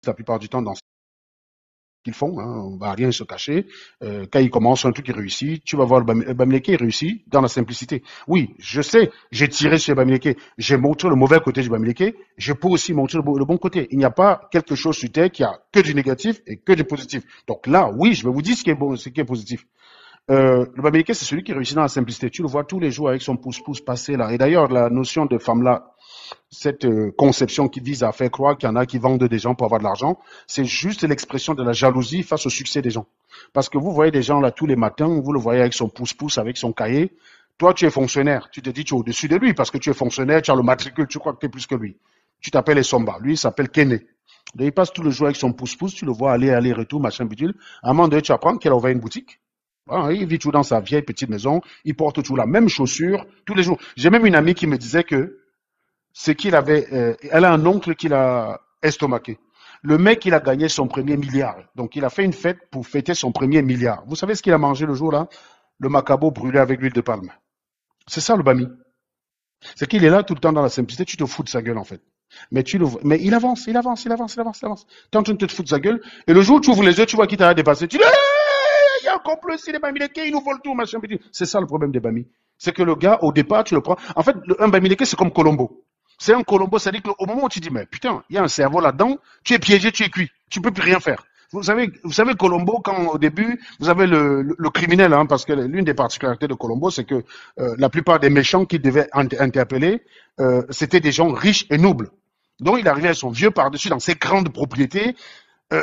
la plupart du temps dans ce qu'ils font, hein, on va rien se cacher. Quand ils commencent un truc qui réussit, tu vas voir le Bamileke réussit dans la simplicité. Oui, je sais, j'ai tiré sur le Bamileke, j'ai montré le mauvais côté du Bamileke, je peux aussi montrer le bon côté. Il n'y a pas quelque chose sur terre qui a que du négatif et que du positif. Donc là, oui, je vais vous dire ce qui est bon, ce qui est positif. Le Bamileke, c'est celui qui réussit dans la simplicité. Tu le vois tous les jours avec son pouce-pouce passé là. Et d'ailleurs, la notion de femme là, cette conception qui vise à faire croire qu'il y en a qui vendent des gens pour avoir de l'argent, c'est juste l'expression de la jalousie face au succès des gens. Parce que vous voyez des gens là tous les matins, vous le voyez avec son pouce-pouce, avec son cahier. Toi, tu es fonctionnaire. Tu te dis tu es au-dessus de lui parce que tu es fonctionnaire, tu as le matricule, tu crois que tu es plus que lui. Tu t'appelles Essomba. Lui, il s'appelle Kene. Il passe tout le jour avec son pouce-pouce, tu le vois aller, retour, machin, bidule. À un moment donné, tu apprends qu'il a ouvert une boutique. Ah, il vit toujours dans sa vieille petite maison, il porte toujours la même chaussure tous les jours. J'ai même une amie qui me disait que c'est qu'il avait, elle a un oncle qui l'a estomaqué. Le mec, il a gagné son premier milliard. Donc, il a fait une fête pour fêter son premier milliard. Vous savez ce qu'il a mangé le jour-là? Le macabo brûlé avec l'huile de palme. C'est ça le Bami. C'est qu'il est là tout le temps dans la simplicité. Tu te fous de sa gueule, en fait. Mais il avance, il avance, il avance, il avance, il avance. T'es en train de te foutre de sa gueule. Et le jour où tu ouvres les yeux, tu vois qu'il t'a dépassé. Tu dis, il y a un complot ici, les Bamileke, ils nous volent tout, machin. C'est ça le problème des Bami. C'est que le gars, au départ, tu le prends. En fait, un Bamileke, c'est comme Colombo. C'est un Colombo, c'est-à-dire qu'au moment où tu dis, mais putain, il y a un cerveau là-dedans, tu es piégé, tu es cuit. Tu peux plus rien faire. Vous savez, Colombo, quand au début, vous avez le criminel, hein, parce que l'une des particularités de Colombo, c'est que la plupart des méchants qu'il devait interpeller, c'était des gens riches et nobles. Donc il arrivait à son vieux par-dessus dans ses grandes propriétés.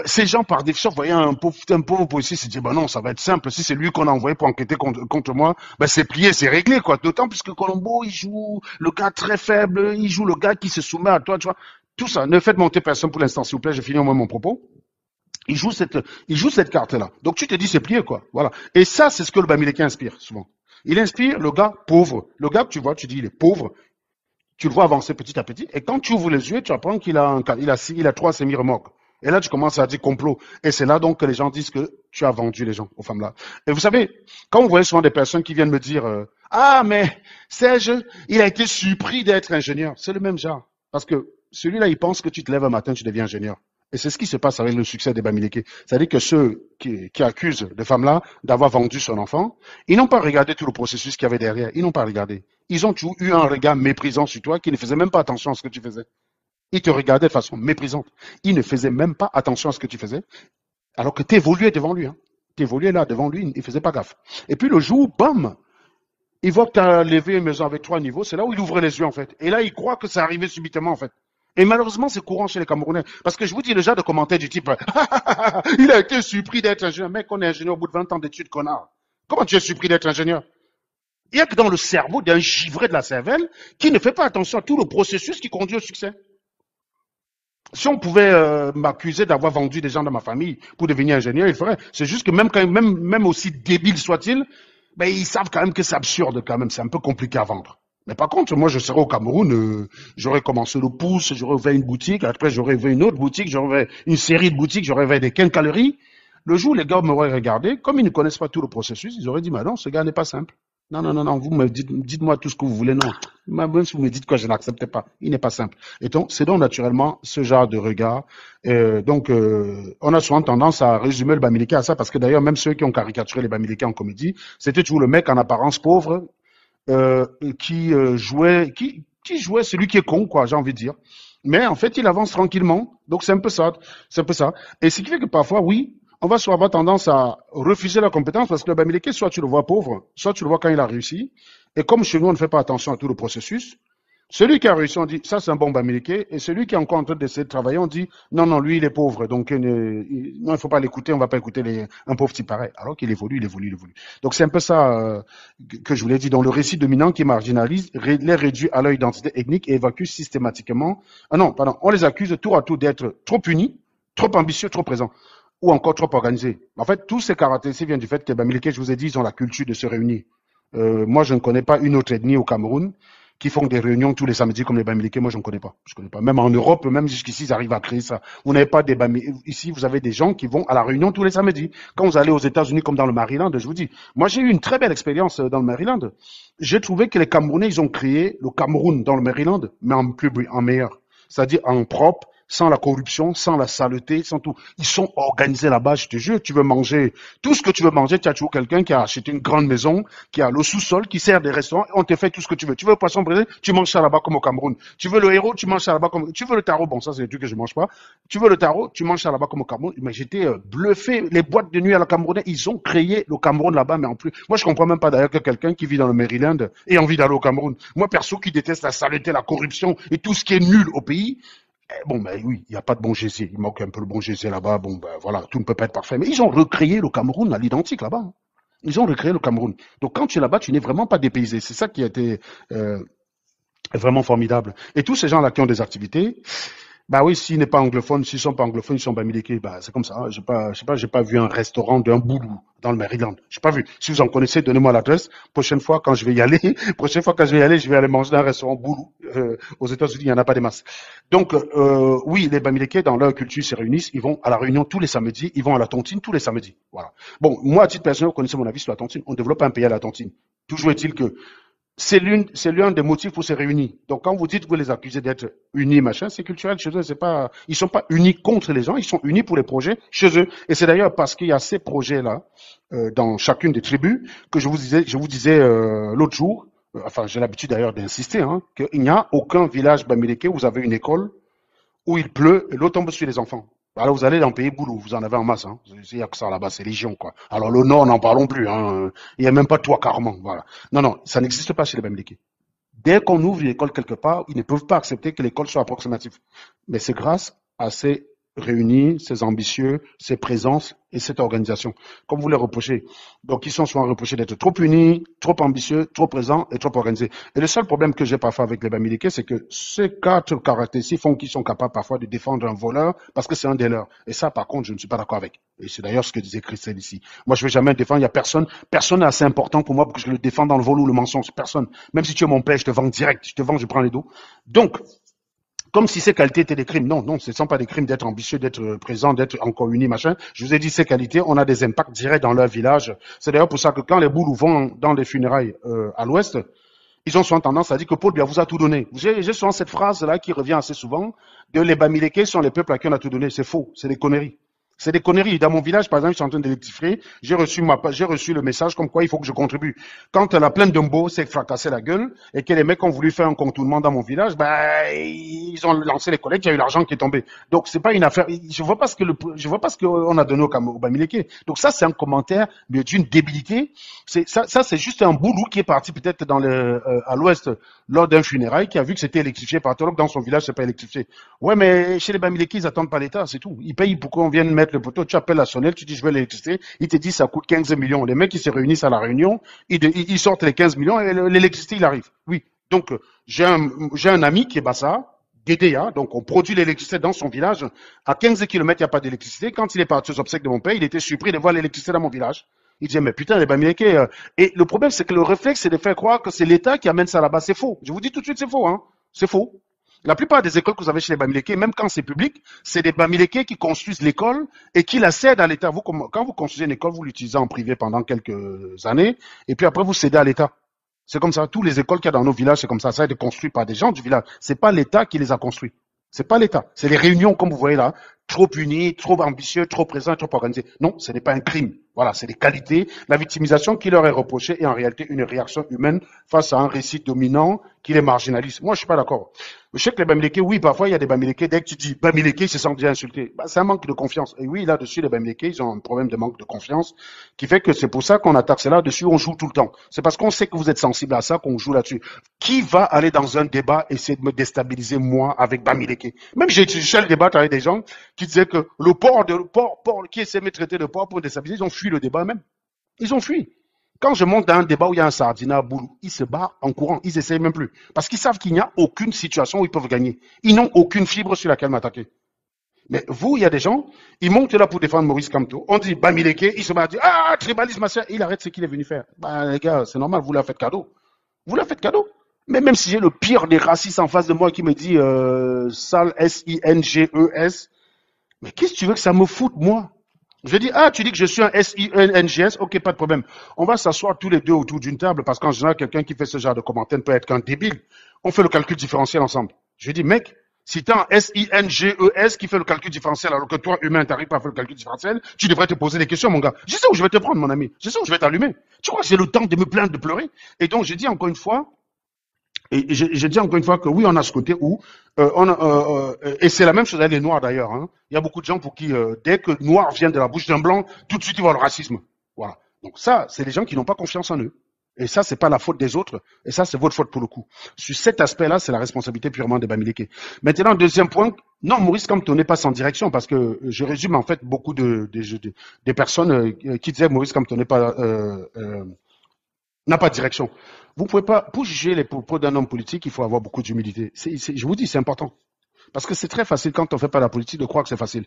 Ces gens, par définition, voyaient un pauvre policier, se disaient, bah non, ça va être simple. Si c'est lui qu'on a envoyé pour enquêter contre moi, bah c'est plié, c'est réglé, quoi. D'autant plus que Colombo, il joue le gars très faible, il joue le gars qui se soumet à toi, tu vois. Tout ça. Ne faites monter personne pour l'instant, s'il vous plaît, je finis au moins mon propos. Il joue cette carte-là. Donc tu te dis, c'est plié, quoi. Voilà. Et ça, c'est ce que le Bamileke inspire, souvent. Il inspire le gars pauvre. Le gars que tu vois, tu dis, il est pauvre. Tu le vois avancer petit à petit. Et quand tu ouvres les yeux, tu apprends qu'il a, il a 3 semi-remorques. Et là, tu commences à dire complot. Et c'est là donc que les gens disent que tu as vendu les gens aux femmes là. Et vous savez, quand vous voyez souvent des personnes qui viennent me dire ah, mais Serge, il a été surpris d'être ingénieur. C'est le même genre. Parce que celui-là, il pense que tu te lèves un matin, tu deviens ingénieur. Et c'est ce qui se passe avec le succès des Bamileke. C'est-à-dire que ceux qui accusent de femmes-là d'avoir vendu son enfant, ils n'ont pas regardé tout le processus qu'il y avait derrière. Ils n'ont pas regardé. Ils ont toujours eu un regard méprisant sur toi qui ne faisait même pas attention à ce que tu faisais. Ils te regardaient de façon méprisante. Ils ne faisaient même pas attention à ce que tu faisais, alors que tu évoluais devant lui. Hein. Tu évoluais là devant lui, il ne faisait pas gaffe. Et puis le jour, bam, il voit que tu as levé une maison avec 3 niveaux, c'est là où il ouvre les yeux en fait. Et là, il croit que ça arrivait subitement en fait. Et malheureusement, c'est courant chez les Camerounais. Parce que je vous dis le genre de commentaires du type il a été surpris d'être ingénieur. Mec, on est ingénieur au bout de 20 ans d'études, connard. Comment tu es surpris d'être ingénieur? Il n'y a que dans le cerveau d'un givré de la cervelle qui ne fait pas attention à tout le processus qui conduit au succès. Si on pouvait m'accuser d'avoir vendu des gens de ma famille pour devenir ingénieur, il ferait. C'est juste que même aussi débile soit-il, ben, ils savent quand même que c'est absurde quand même. C'est un peu compliqué à vendre. Mais par contre, moi, je serais au Cameroun, j'aurais commencé le pouce, j'aurais ouvert une boutique, après j'aurais ouvert une autre boutique, j'aurais ouvert une série de boutiques, j'aurais ouvert des quincailleries. Le jour où les gars m'auraient regardé, comme ils ne connaissent pas tout le processus, ils auraient dit, mais non, ce gars n'est pas simple. Non, non, non, non, vous me dites-moi tout ce que vous voulez, non. Même si vous me dites quoi, je n'accepte pas. Il n'est pas simple. Et donc, c'est donc naturellement ce genre de regard. On a souvent tendance à résumer le Bamileke à ça, parce que d'ailleurs, même ceux qui ont caricaturé les Bamileke en comédie, c'était toujours le mec en apparence pauvre, qui jouait celui qui est con, quoi, j'ai envie de dire. Mais en fait, il avance tranquillement. Donc, c'est un peu ça. C'est un peu ça. Et ce qui fait que parfois, oui, on va soit avoir tendance à refuser la compétence parce que le Bamileke, soit tu le vois pauvre, soit tu le vois quand il a réussi. Et comme chez nous, on ne fait pas attention à tout le processus, celui qui a réussi, on dit, ça c'est un bon Bamileke. Et celui qui est encore en train d'essayer de travailler, on dit, non, non, lui, il est pauvre. Donc, non, il ne faut pas l'écouter, on ne va pas écouter un pauvre type pareil. Alors qu'il évolue, il évolue, il évolue. Donc, c'est un peu ça que je voulais dire. Dans le récit dominant qui marginalise, les réduit à leur identité ethnique et évacue systématiquement. Ah non, pardon, on les accuse tour à tour d'être trop unis, trop ambitieux, trop présents ou encore trop organisés. En fait, tous ces caractéristiques viennent du fait que les Bamileke, je vous ai dit, ils ont la culture de se réunir. Moi, je ne connais pas une autre ethnie au Cameroun qui font des réunions tous les samedis comme les Bamileke. Moi, je ne connais pas. Je connais pas. Même en Europe, même jusqu'ici, ils arrivent à créer ça. Vous n'avez pas des Bamileke. Ici, vous avez des gens qui vont à la réunion tous les samedis. Quand vous allez aux États-Unis, comme dans le Maryland, je vous dis, moi, j'ai eu une très belle expérience dans le Maryland. J'ai trouvé que les Camerounais, ils ont créé le Cameroun dans le Maryland, mais en meilleur. C'est-à-dire en propre, sans la corruption, sans la saleté, sans tout. Ils sont organisés là-bas, je te jure. Tu veux manger tout ce que tu veux manger, tu as toujours quelqu'un qui a acheté une grande maison, qui a le sous-sol, qui sert des restaurants, on te fait tout ce que tu veux. Tu veux le poisson braisé, tu manges ça là-bas comme au Cameroun. Tu veux le héros, tu manges ça là-bas comme... Tu veux le taro, bon ça c'est des trucs que je mange pas. Tu veux le taro, tu manges ça là-bas comme au Cameroun. Mais j'étais bluffé. Les boîtes de nuit à la Camerounais, ils ont créé le Cameroun là-bas, mais en plus, moi je comprends même pas d'ailleurs que quelqu'un qui vit dans le Maryland ait envie d'aller au Cameroun. Moi perso qui déteste la saleté, la corruption et tout ce qui est nul au pays, bon, ben oui, il n'y a pas de bon GC. Il manque un peu le bon GC là-bas. Bon, ben voilà, tout ne peut pas être parfait. Mais ils ont recréé le Cameroun à l'identique là-bas. Hein. Ils ont recréé le Cameroun. Donc quand tu es là-bas, tu n'es vraiment pas dépaysé. C'est ça qui a été vraiment formidable. Et tous ces gens-là qui ont des activités, bah oui, s'ils n'est pas anglophone, s'ils sont pas anglophones, ils sont bamileke, bah c'est comme ça. Hein. J'ai pas vu un restaurant d'un boulou dans le Maryland. J'ai pas vu. Si vous en connaissez, donnez-moi l'adresse. Prochaine fois quand je vais y aller, je vais aller manger dans un restaurant boulou. Aux États-Unis, il y en a pas des masses. Donc oui, les bamileke dans leur culture se réunissent. Ils vont à la réunion tous les samedis. Ils vont à la tontine tous les samedis. Voilà. Bon, moi à titre personnel, vous connaissez mon avis sur la tontine. On développe un pays à la tontine. Toujours est-il que c'est l'un des motifs pour se réunir. Donc, quand vous dites que vous les accusez d'être unis, machin, c'est culturel chez eux. C'est pas, ils sont pas unis contre les gens, ils sont unis pour les projets chez eux. Et c'est d'ailleurs parce qu'il y a ces projets-là, dans chacune des tribus, que je vous disais, l'autre jour, enfin, j'ai l'habitude d'ailleurs d'insister, hein, qu'il n'y a aucun village bamileke où vous avez une école où il pleut et l'eau tombe sur les enfants. Alors vous allez dans le pays boulot, vous en avez en masse. Hein. Il y a que ça là-bas, c'est légion, quoi. Alors le Nord, n'en parlons plus. Hein. Il n'y a même pas trois carments, voilà. Non, non, ça n'existe pas chez les Bamileke. Dès qu'on ouvre une école quelque part, ils ne peuvent pas accepter que l'école soit approximative. Mais c'est grâce à ces réunis, ces ambitieux, ces présences et cette organisation. Comme vous les reprochez. Donc, ils sont souvent reprochés d'être trop unis, trop ambitieux, trop présents et trop organisés. Et le seul problème que j'ai parfois avec les Bamileke, c'est que ces quatre caractéristiques font qu'ils sont capables parfois de défendre un voleur parce que c'est un des leurs. Et ça, par contre, je ne suis pas d'accord avec. Et c'est d'ailleurs ce que disait Christelle ici. Moi, je ne vais jamais défendre. Il n'y a personne n'est assez important pour moi pour que je le défende dans le vol ou le mensonge. Personne. Même si tu es mon père, je te vends direct. Je te vends, je prends les dos. Donc, comme si ces qualités étaient des crimes. Non, non, ce ne sont pas des crimes d'être ambitieux, d'être présent, d'être encore uni, machin. Je vous ai dit, ces qualités, on a des impacts directs dans leur village. C'est d'ailleurs pour ça que quand les boulous vont dans les funérailles à l'ouest, ils ont souvent tendance à dire que Paul Biya vous a tout donné. J'ai souvent cette phrase-là qui revient assez souvent, de les Bamileke sont les peuples à qui on a tout donné. C'est faux, c'est des conneries. C'est des conneries. Dans mon village, par exemple, je suis en train d'électrifier. J'ai reçu le message comme quoi il faut que je contribue. Quand la plaine de Mbo s'est fracassée la gueule et que les mecs ont voulu faire un contournement dans mon village, ben, ils ont lancé les collectes, il y a eu l'argent qui est tombé. Donc, c'est pas une affaire, je vois pas ce que on a donné au Bamileke. Donc, ça, c'est un commentaire d'une débilité. Ça, c'est juste un boulot qui est parti peut-être à l'ouest lors d'un funérail qui a vu que c'était électrifié par alors que dans son village, c'est pas électrifié. Ouais, mais chez les Bamileke, ils attendent pas l'État, c'est tout. Ils payent pour qu'on vienne mettre le poteau, tu appelles la sonnelle, tu dis je veux l'électricité, il te dit ça coûte 15 millions. Les mecs, ils se réunissent à la réunion, ils sortent les 15 millions et l'électricité, il arrive. Oui. Donc, j'ai un ami qui est Bassa, Guédéa, donc on produit l'électricité dans son village. À 15 kilomètres, il n'y a pas d'électricité. Quand il est parti aux obsèques de mon père, il était surpris de voir l'électricité dans mon village. Il disait, mais putain, les Bamileke. Et le problème, c'est que le réflexe, c'est de faire croire que c'est l'État qui amène ça là-bas. C'est faux. Je vous dis tout de suite, c'est faux. Hein. C'est faux. La plupart des écoles que vous avez chez les Bamileke, même quand c'est public, c'est des Bamileke qui construisent l'école et qui la cèdent à l'État. Quand vous construisez une école, vous l'utilisez en privé pendant quelques années et puis après vous cédez à l'État. C'est comme ça. Toutes les écoles qu'il y a dans nos villages, c'est comme ça. Ça a été construit par des gens du village. C'est pas l'État qui les a construits. C'est pas l'État. C'est les réunions, comme vous voyez là, trop unis, trop ambitieux, trop présents, trop organisés. Non, ce n'est pas un crime. Voilà, c'est des qualités. La victimisation qui leur est reprochée est en réalité une réaction humaine face à un récit dominant qui les marginalise. Moi, je suis pas d'accord. Je sais que les Bamileke, oui, parfois, il y a des Bamileke, dès que tu dis Bamileke, ils se sentent déjà insultés. Bah, c'est un manque de confiance. Et oui, là-dessus, les Bamileke, ils ont un problème de manque de confiance qui fait que c'est pour ça qu'on attaque cela. Dessus, on joue tout le temps. C'est parce qu'on sait que vous êtes sensible à ça qu'on joue là-dessus. Qui va aller dans un débat essayer de me déstabiliser, moi, avec Bamileke? Même j'ai le débat avec des gens qui disaient que le port qui essaie de me traiter de port pour me déstabiliser, ils ont fui le débat même. Ils ont fui. Quand je monte dans un débat où il y a un sardinat boulot, ils se barrent en courant, ils essayent même plus. Parce qu'ils savent qu'il n'y a aucune situation où ils peuvent gagner. Ils n'ont aucune fibre sur laquelle m'attaquer. Mais vous, il y a des gens, ils montent là pour défendre Maurice Kamto. On dit Bamileke, il se bat, dit ah, tribalisme, machin, il arrête ce qu'il est venu faire. Bah, les gars, c'est normal, vous la faites cadeau. Vous la faites cadeau. Mais même si j'ai le pire des racistes en face de moi qui me dit sale S-I-N-G-E-S, mais qu'est-ce que tu veux que ça me foute, moi? Je dis, ah, tu dis que je suis un S-I-N-G-S, ok, pas de problème. On va s'asseoir tous les deux autour d'une table, parce qu'en général, quelqu'un qui fait ce genre de commentaire ne peut être qu'un débile. On fait le calcul différentiel ensemble. Je dis, mec, Si tu as un SINGES qui fait le calcul différentiel alors que toi, humain, tu n'arrives pas à faire le calcul différentiel, tu devrais te poser des questions, mon gars. Je sais où je vais te prendre, mon ami. Je sais où je vais t'allumer. Tu crois que j'ai le temps de me plaindre, de pleurer? Et donc, j'ai dit encore une fois, que oui, on a ce côté où, et c'est la même chose avec les Noirs d'ailleurs. Hein. Il y a beaucoup de gens pour qui, dès que Noir vient de la bouche d'un Blanc, tout de suite, ils voient le racisme. Voilà. Donc ça, c'est les gens qui n'ont pas confiance en eux. Et ça, c'est pas la faute des autres. Et ça, c'est votre faute pour le coup. Sur cet aspect-là, c'est la responsabilité purement de Bamileke. Maintenant, deuxième point, non, Maurice Kamto n'est pas sans direction parce que je résume en fait beaucoup des personnes qui disaient Maurice Kamto n'a pas de direction. Vous pouvez pas, pour juger les propos d'un homme politique, il faut avoir beaucoup d'humilité. Je vous dis, c'est important. Parce que c'est très facile quand on ne fait pas la politique de croire que c'est facile.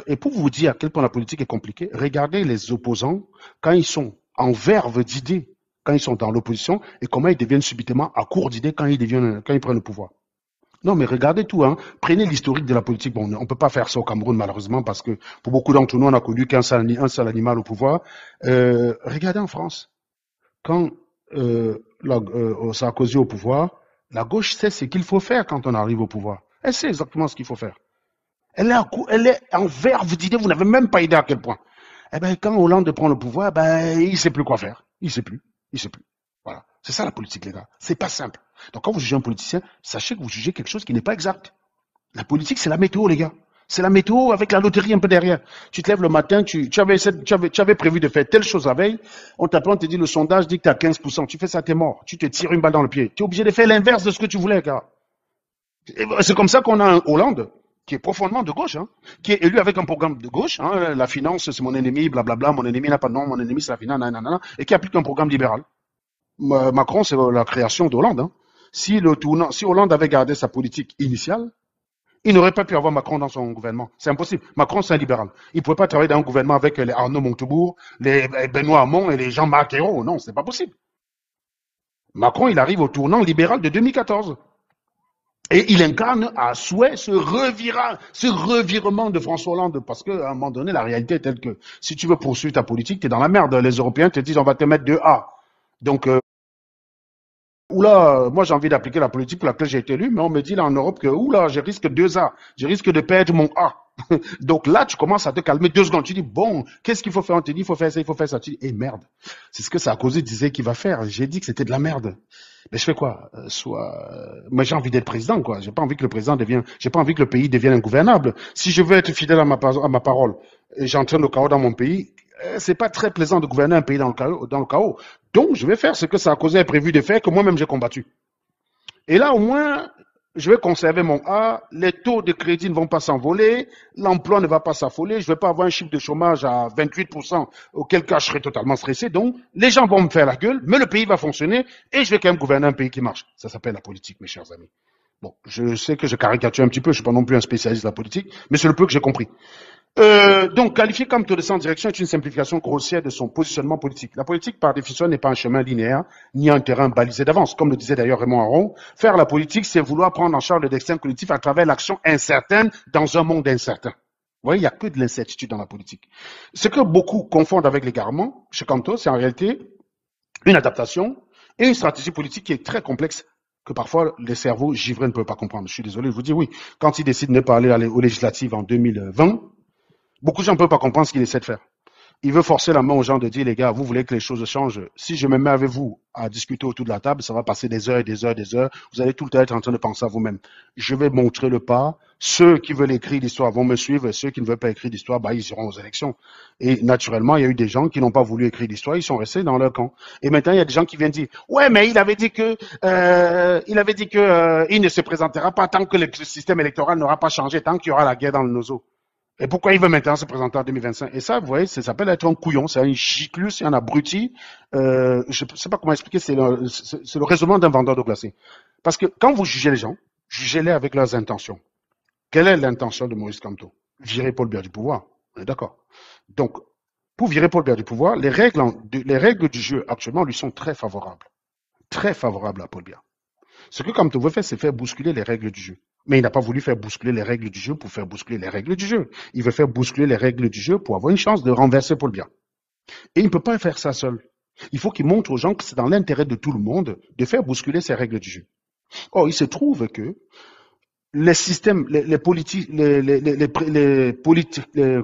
Et pour vous dire à quel point la politique est compliquée, regardez les opposants quand ils sont en verve d'idées, quand ils sont dans l'opposition, et comment ils deviennent subitement à court d'idées quand ils prennent le pouvoir. Non, mais regardez tout, hein. Prenez l'historique de la politique. Bon, on ne peut pas faire ça au Cameroun, malheureusement, parce que pour beaucoup d'entre nous, on n'a connu qu'un seul animal au pouvoir. Regardez en France. Quand Sarkozy au pouvoir, la gauche sait ce qu'il faut faire quand on arrive au pouvoir. Elle sait exactement ce qu'il faut faire. Elle est en verve d'idées, vous n'avez même pas idée à quel point. Eh ben, quand Hollande prend le pouvoir, ben, il sait plus quoi faire. Il sait plus. Voilà. C'est ça la politique, les gars. C'est pas simple. Donc, quand vous jugez un politicien, sachez que vous jugez quelque chose qui n'est pas exact. La politique, c'est la météo, les gars. C'est la météo avec la loterie un peu derrière. Tu te lèves le matin, tu avais prévu de faire telle chose la veille. On t'appelle, on te dit le sondage dit que tu as 15%. Tu fais ça, t'es mort. Tu te tires une balle dans le pied. Tu es obligé de faire l'inverse de ce que tu voulais, gars. C'est comme ça qu'on a un Hollande qui est profondément de gauche, hein, qui est élu avec un programme de gauche. Hein, la finance, c'est mon ennemi, blablabla. Mon ennemi n'a pas de nom, mon ennemi, c'est la finance, nanana, et qui applique un programme libéral. Macron, c'est la création d'Hollande. Hein. Si Hollande avait gardé sa politique initiale, il n'aurait pas pu avoir Macron dans son gouvernement. C'est impossible. Macron, c'est un libéral. Il ne pouvait pas travailler dans un gouvernement avec les Arnaud Montebourg, les Benoît Hamon et les Jean-Marc Ayrault. Non, c'est pas possible. Macron, il arrive au tournant libéral de 2014. Et il incarne à souhait ce revirement de François Hollande. Parce qu'à un moment donné, la réalité est telle que si tu veux poursuivre ta politique, tu es dans la merde. Les Européens te disent on va te mettre 2A. Donc, oula, moi j'ai envie d'appliquer la politique pour laquelle j'ai été élu, mais on me dit là en Europe que oula, je risque 2A, je risque de perdre mon A. Donc là, tu commences à te calmer 2 secondes. Tu dis, bon, qu'est-ce qu'il faut faire? On te dit, il faut faire ça, il faut faire ça. Tu dis, eh merde, c'est ce que Sarkozy disait qu'il va faire. J'ai dit que c'était de la merde. Mais je fais quoi? Moi j'ai envie d'être président, quoi. J'ai pas envie que le pays devienne ingouvernable. Si je veux être fidèle à ma parole, et j'entraîne le chaos dans mon pays, c'est pas très plaisant de gouverner un pays dans le chaos. Donc, je vais faire ce que Sarkozy a prévu de faire, que moi-même j'ai combattu. Et là, au moins, je vais conserver mon A, les taux de crédit ne vont pas s'envoler, l'emploi ne va pas s'affoler, je ne vais pas avoir un chiffre de chômage à 28%, auquel cas je serai totalement stressé. Donc, les gens vont me faire la gueule, mais le pays va fonctionner et je vais quand même gouverner un pays qui marche. Ça s'appelle la politique, mes chers amis. Bon, je sais que je caricature un petit peu, je ne suis pas non plus un spécialiste de la politique, mais c'est le peu que j'ai compris. Donc, qualifier comme taux de sans direction est une simplification grossière de son positionnement politique. La politique, par définition, n'est pas un chemin linéaire, ni un terrain balisé d'avance. Comme le disait d'ailleurs Raymond Aron, faire la politique, c'est vouloir prendre en charge le destin collectif à travers l'action incertaine dans un monde incertain. Vous voyez, il n'y a que de l'incertitude dans la politique. Ce que beaucoup confondent avec l'égarement, chez Camto, c'est en réalité une adaptation et une stratégie politique qui est très complexe, que parfois les cerveaux givrés ne peuvent pas comprendre. Je suis désolé, je vous dis oui. Quand il décide de ne pas aller aux législatives en 2020, beaucoup de gens ne peuvent pas comprendre ce qu'il essaie de faire. Il veut forcer la main aux gens de dire, les gars, vous voulez que les choses changent. Si je me mets avec vous à discuter autour de la table, ça va passer des heures et des heures et des heures. Vous allez tout le temps être en train de penser à vous-même. Je vais montrer le pas. Ceux qui veulent écrire l'histoire vont me suivre. Ceux qui ne veulent pas écrire l'histoire, bah, ils iront aux élections. Et naturellement, il y a eu des gens qui n'ont pas voulu écrire l'histoire. Ils sont restés dans leur camp. Et maintenant, il y a des gens qui viennent dire, ouais, mais il avait dit que il ne se présentera pas tant que le système électoral n'aura pas changé, tant qu'il y aura la guerre dans le nozo. Et pourquoi il veut maintenant se présenter en 2025? Et ça, vous voyez, ça s'appelle être un couillon, c'est un giclus, c'est un abruti. Je ne sais pas comment expliquer, c'est le raisonnement d'un vendeur de glacé. Parce que quand vous jugez les gens, jugez-les avec leurs intentions. Quelle est l'intention de Maurice Kamto? Virer Paul Biya du pouvoir. On est d'accord. Donc, pour virer Paul Biya du pouvoir, les règles du jeu actuellement lui sont très favorables. Très favorables à Paul Biya. Ce que Kamto veut faire, c'est faire bousculer les règles du jeu. Mais il n'a pas voulu faire bousculer les règles du jeu pour faire bousculer les règles du jeu. Il veut faire bousculer les règles du jeu pour avoir une chance de renverser Paul Biya. Et il ne peut pas faire ça seul. Il faut qu'il montre aux gens que c'est dans l'intérêt de tout le monde de faire bousculer ces règles du jeu. Or, il se trouve que les systèmes, les politiques,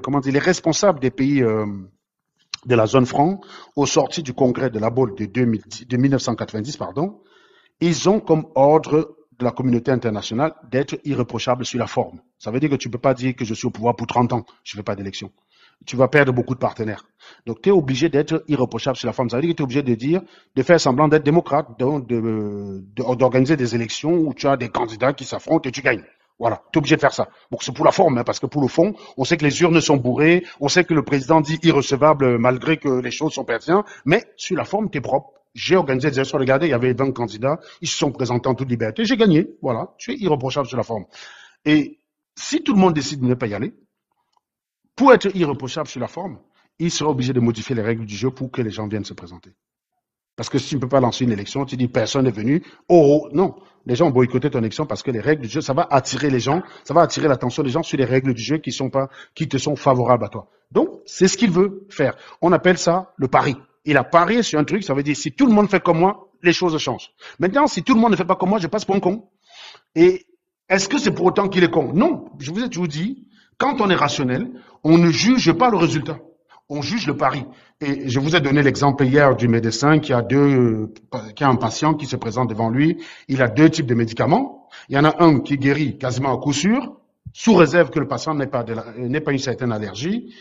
comment dire, les responsables des pays de la zone franc, au sorti du congrès de la Baule de 1990, pardon, ils ont comme ordre de la communauté internationale d'être irréprochable sur la forme. Ça veut dire que tu ne peux pas dire que je suis au pouvoir pour 30 ans, je ne fais pas d'élection. Tu vas perdre beaucoup de partenaires. Donc, tu es obligé d'être irréprochable sur la forme. Ça veut dire que tu es obligé de dire, de faire semblant d'être démocrate, d'organiser des élections où tu as des candidats qui s'affrontent et tu gagnes. Voilà, tu es obligé de faire ça. Donc c'est pour la forme, hein, parce que pour le fond, on sait que les urnes sont bourrées, on sait que le président dit irrecevable malgré que les choses sont pertinentes, mais sur la forme, tu es propre. J'ai organisé des élections, regardez, il y avait 20 candidats, ils se sont présentés en toute liberté, j'ai gagné, voilà, je suis irréprochable sur la forme. Et si tout le monde décide de ne pas y aller, pour être irréprochable sur la forme, il sera obligé de modifier les règles du jeu pour que les gens viennent se présenter. Parce que si tu ne peux pas lancer une élection, tu dis personne n'est venu. Oh, non. Les gens ont boycotté ton élection parce que les règles du jeu, ça va attirer les gens, ça va attirer l'attention des gens sur les règles du jeu qui te sont favorables à toi. Donc, c'est ce qu'il veut faire. On appelle ça le pari. Il a parié sur un truc, ça veut dire si tout le monde fait comme moi, les choses changent. Maintenant, si tout le monde ne fait pas comme moi, je passe pour un con. Et est-ce que c'est pour autant qu'il est con? Non. Je vous ai toujours dit, quand on est rationnel, on ne juge pas le résultat. On juge le pari. Et je vous ai donné l'exemple hier du médecin qui a un patient qui se présente devant lui. Il a deux types de médicaments. Il y en a un qui guérit quasiment à coup sûr, sous réserve que le patient n'ait pas une certaine allergie,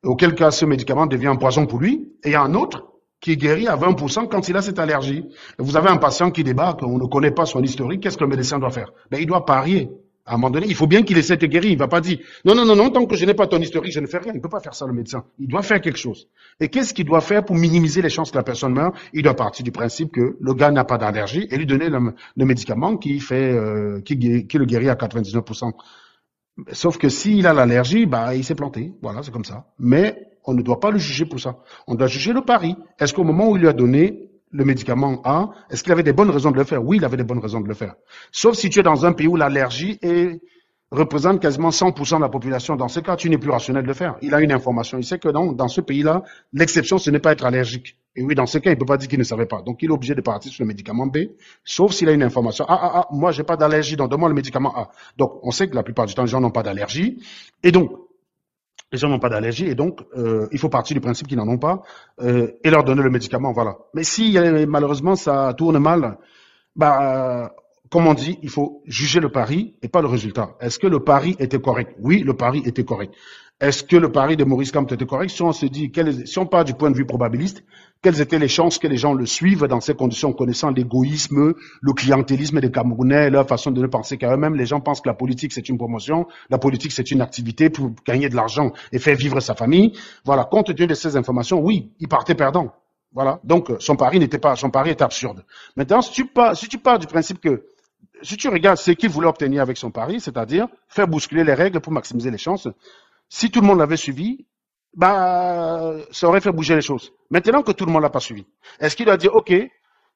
auquel cas ce médicament devient un poison pour lui. Et il y a un autre qui guérit à 20% quand il a cette allergie. Et vous avez un patient qui débarque, on ne connaît pas son historique, qu'est-ce que le médecin doit faire? Ben, il doit parier. À un moment donné, il faut bien qu'il essaie de te guérir. Il ne va pas dire non, non, non, non, tant que je n'ai pas ton historique, je ne fais rien. Il ne peut pas faire ça, le médecin. Il doit faire quelque chose. Et qu'est-ce qu'il doit faire pour minimiser les chances que la personne meure? Il doit partir du principe que le gars n'a pas d'allergie et lui donner le médicament qui le guérit à 99%. Sauf que s'il a l'allergie, bah, il s'est planté. Voilà, c'est comme ça. Mais on ne doit pas le juger pour ça. On doit juger le pari. Est-ce qu'au moment où il lui a donné le médicament A, est-ce qu'il avait des bonnes raisons de le faire? Oui, il avait des bonnes raisons de le faire. Sauf si tu es dans un pays où l'allergie représente quasiment 100% de la population. Dans ce cas, tu n'es plus rationnel de le faire. Il a une information. Il sait que non, dans ce pays-là, l'exception, ce n'est pas être allergique. Et oui, dans ce cas, il ne peut pas dire qu'il ne savait pas. Donc, il est obligé de partir sur le médicament B, sauf s'il a une information. Moi, j'ai pas d'allergie, donc donne-moi le médicament A. Donc, on sait que la plupart du temps, les gens n'ont pas d'allergie. Et donc, les gens n'ont pas d'allergie et donc il faut partir du principe qu'ils n'en ont pas et leur donner le médicament, voilà. Mais si malheureusement ça tourne mal, bah comme on dit, il faut juger le pari et pas le résultat. Est-ce que le pari était correct? Oui, le pari était correct. Est-ce que le pari de Maurice Kamto était correct? Si on se dit, si on part du point de vue probabiliste, quelles étaient les chances que les gens le suivent dans ces conditions, connaissant l'égoïsme, le clientélisme des Camerounais, leur façon de ne penser qu'à eux-mêmes? Les gens pensent que la politique c'est une promotion, la politique c'est une activité pour gagner de l'argent et faire vivre sa famille. Voilà, compte tenu de ces informations, oui, il partait perdant. Voilà, donc son pari est absurde. Maintenant, si tu pars du principe que si tu regardes ce qu'il voulait obtenir avec son pari, c'est-à-dire faire bousculer les règles pour maximiser les chances, si tout le monde l'avait suivi, bah, ça aurait fait bouger les choses. Maintenant que tout le monde l'a pas suivi, est-ce qu'il a dit, OK,